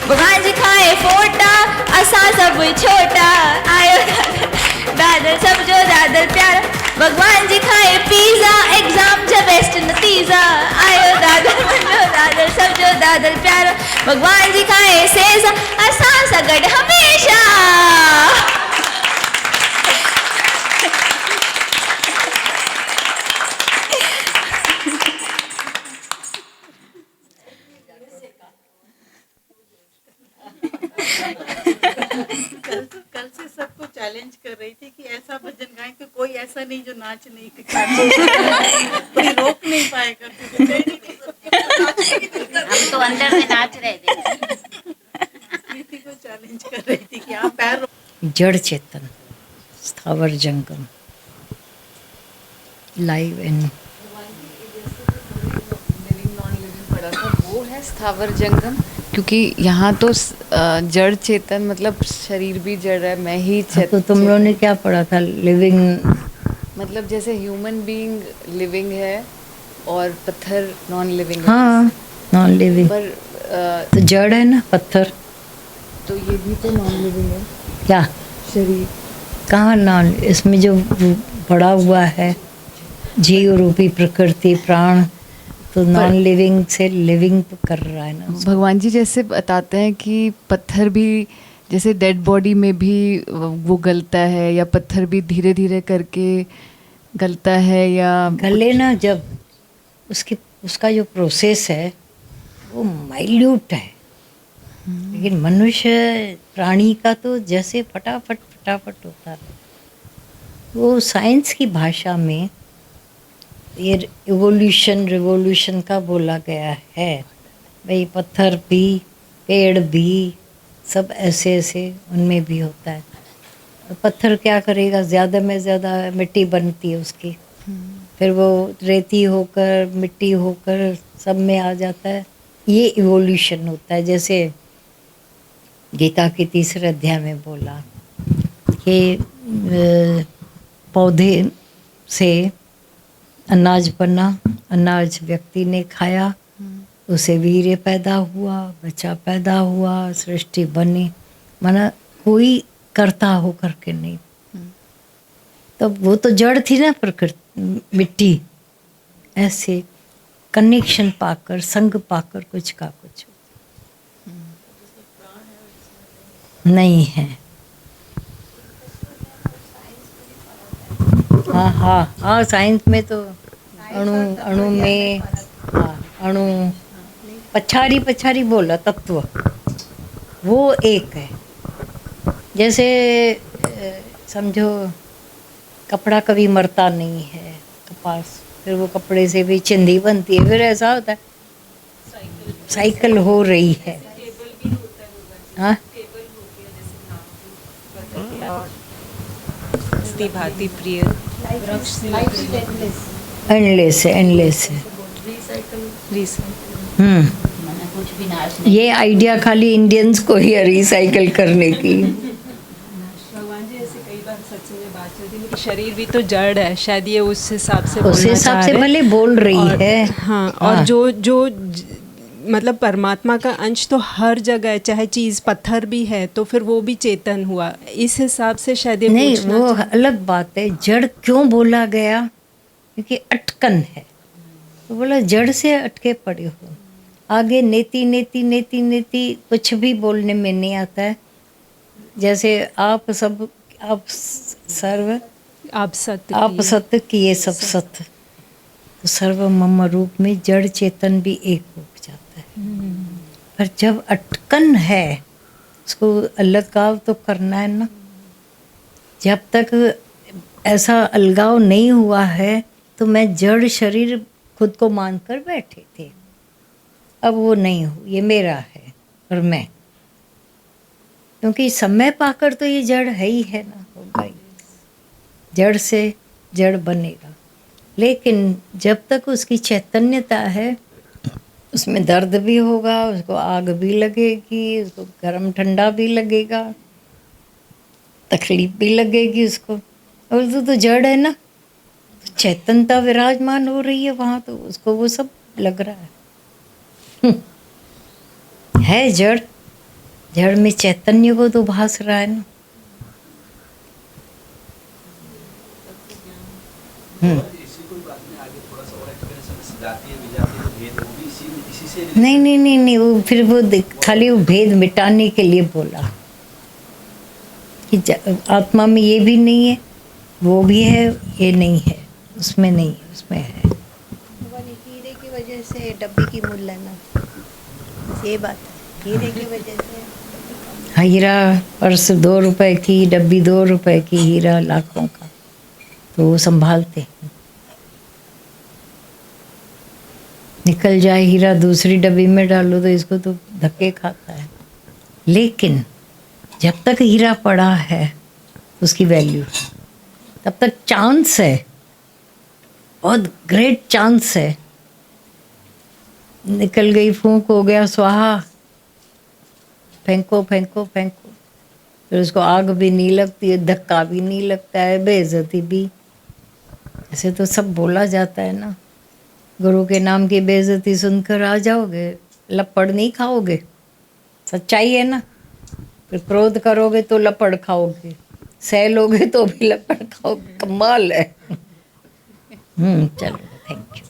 भगवान जी खाए फोटा असां सभु छोटा, आयो दादल सभु जो दादल प्यारो, भगवान जी खाए पिज़्ज़ा एग्ज़ाम जा बेस्ट नतीजा, आयो दादल मुंहिंजो दादल सभु जो दादल प्यारो, भगवान जी खाए सेज़ असां सां गॾु हमेशा। कल से सबको चैलेंज कर रही थी कि ऐसा भजन गाएं कि कोई ऐसा नहीं जो नाच नहीं दिखा, कोई रोक नहीं पाएगा, हम तो अंदर से नाच रहे थे। प्रीति को चैलेंज कर रही थी कि आप पैर जड़ चेतन, स्थावर जंगम, लाइव इन पड़ा था वो है स्थावर जंगम, क्योंकि यहाँ तो जड़ चेतन मतलब शरीर भी जड़ है, मैं ही चेतन। तो तुम लोगों ने क्या पढ़ा था? लिविंग मतलब जैसे ह्यूमन बीइंग लिविंग है और पत्थर नॉन लिविंग है। हाँ, नॉन लिविंग पर तो जड़ है ना पत्थर, तो ये भी तो नॉन लिविंग है। क्या शरीर कहाँ नॉन? इसमें जो पड़ा हुआ है जीव रूपी प्रकृति प्राण, तो नॉन लिविंग से लिविंग कर रहा है ना। भगवान जी जैसे बताते हैं कि पत्थर भी जैसे डेड बॉडी में भी वो गलता है, या पत्थर भी धीरे धीरे करके गलता है, या गले ना जब उसका जो प्रोसेस है वो माइल्यूट है, लेकिन मनुष्य प्राणी का तो जैसे फटाफट होता है। वो साइंस की भाषा में ये इवोल्यूशन रिवोल्यूशन का बोला गया है, भाई पत्थर भी पेड़ भी सब ऐसे ऐसे उनमें भी होता है। तो पत्थर क्या करेगा, ज़्यादा में ज़्यादा मिट्टी बनती है उसकी, फिर वो रेती होकर मिट्टी होकर सब में आ जाता है। ये इवोल्यूशन होता है। जैसे गीता के 3रे अध्याय में बोला कि पौधे से अनाज बना, अनाज व्यक्ति ने खाया, उसे वीर्य पैदा हुआ, बच्चा पैदा हुआ, सृष्टि बनी। माना कोई करता हो करके नहीं, तो वो तो जड़ थी ना प्रकृति, मिट्टी। ऐसे कनेक्शन पाकर, संग पाकर कुछ का कुछ नहीं है। हाँ हाँ हाँ, साइंस में तो अणु में, हाँ, अणु पछारी बोला तत्व, वो एक है। जैसे समझो कपड़ा कभी मरता नहीं है, कपास, फिर वो कपड़े से भी चिंदी बनती है, फिर ऐसा होता है साइकिल हो रही है। हाँ, भांति प्रिय एंडलेस है, एंडलेस है। ये आइडिया खाली इंडियंस को ही है रिसाइकल करने की। भगवान जी ऐसे कई बार सत्संग में बात चलती है कि शरीर भी तो जड़ है, शायद ये उस हिसाब से भले बोल रही है। हाँ, और जो मतलब परमात्मा का अंश तो हर जगह है, चाहे चीज़ पत्थर भी है तो फिर वो भी चेतन हुआ, इस हिसाब से शायद ये नहीं, वो अलग बात है। जड़ क्यों बोला गया? क्योंकि अटकन है, तो बोला जड़ से अटके पड़े हो। आगे नेति नेति नेति नेति कुछ भी बोलने में नहीं आता है। जैसे आप सब, आप सर्व, आप सत्य किए सब सत्य, तो सर्व मम रूप में जड़ चेतन भी एक हो जाता है। पर जब अटकन है, उसको अलगाव तो करना है ना। जब तक ऐसा अलगाव नहीं हुआ है तो मैं जड़ शरीर खुद को मानकर बैठे थे। अब वो नहीं हो, ये मेरा है और मैं, क्योंकि समय पाकर तो ये जड़ है ही है ना, होगा ही। जड़ से जड़ बनेगा, लेकिन जब तक उसकी चैतन्यता है, उसमें दर्द भी होगा, उसको आग भी लगेगी, उसको गर्म ठंडा भी लगेगा, तकलीफ भी लगेगी उसको। और तो जड़ है ना, तो चैतन्यता विराजमान हो रही है वहाँ, तो उसको वो सब लग रहा है जड़। जड़ में चैतन्य को तो भास रहा है ना। नहीं नहीं नहीं नहीं, वो फिर वो खाली वो भेद मिटाने के लिए बोला कि आत्मा में ये भी नहीं है, वो भी है, ये नहीं है, उसमें नहीं है, उसमें है। हीरे की वजह से डब्बी की मूल्य ना, ये बात है, हीरे की वजह से। हीरा पर्स 2 रुपए की, डब्बी 2 रुपए की, हीरा लाखों का, तो वो संभालते हैं। निकल जाए हीरा, दूसरी डब्बी में डालो तो इसको तो धक्के खाता है। लेकिन जब तक हीरा पड़ा है उसकी वैल्यू, तब तक चांस है, बहुत ग्रेट चांस है। निकल गई, फूंक हो गया, स्वाहा, फेंको फेंको फेंको, फिर उसको आग भी नहीं लगती है, धक्का भी नहीं लगता है, बेइज्जती भी। ऐसे तो सब बोला जाता है ना, गुरु के नाम की बेइज्जती सुनकर आ जाओगे, लपड़ नहीं खाओगे, सच्चाई है ना। फिर क्रोध करोगे तो लपड़ खाओगे, सह लोगे तो भी लपड़ खाओगे, कमाल है। चलो, थैंक यू।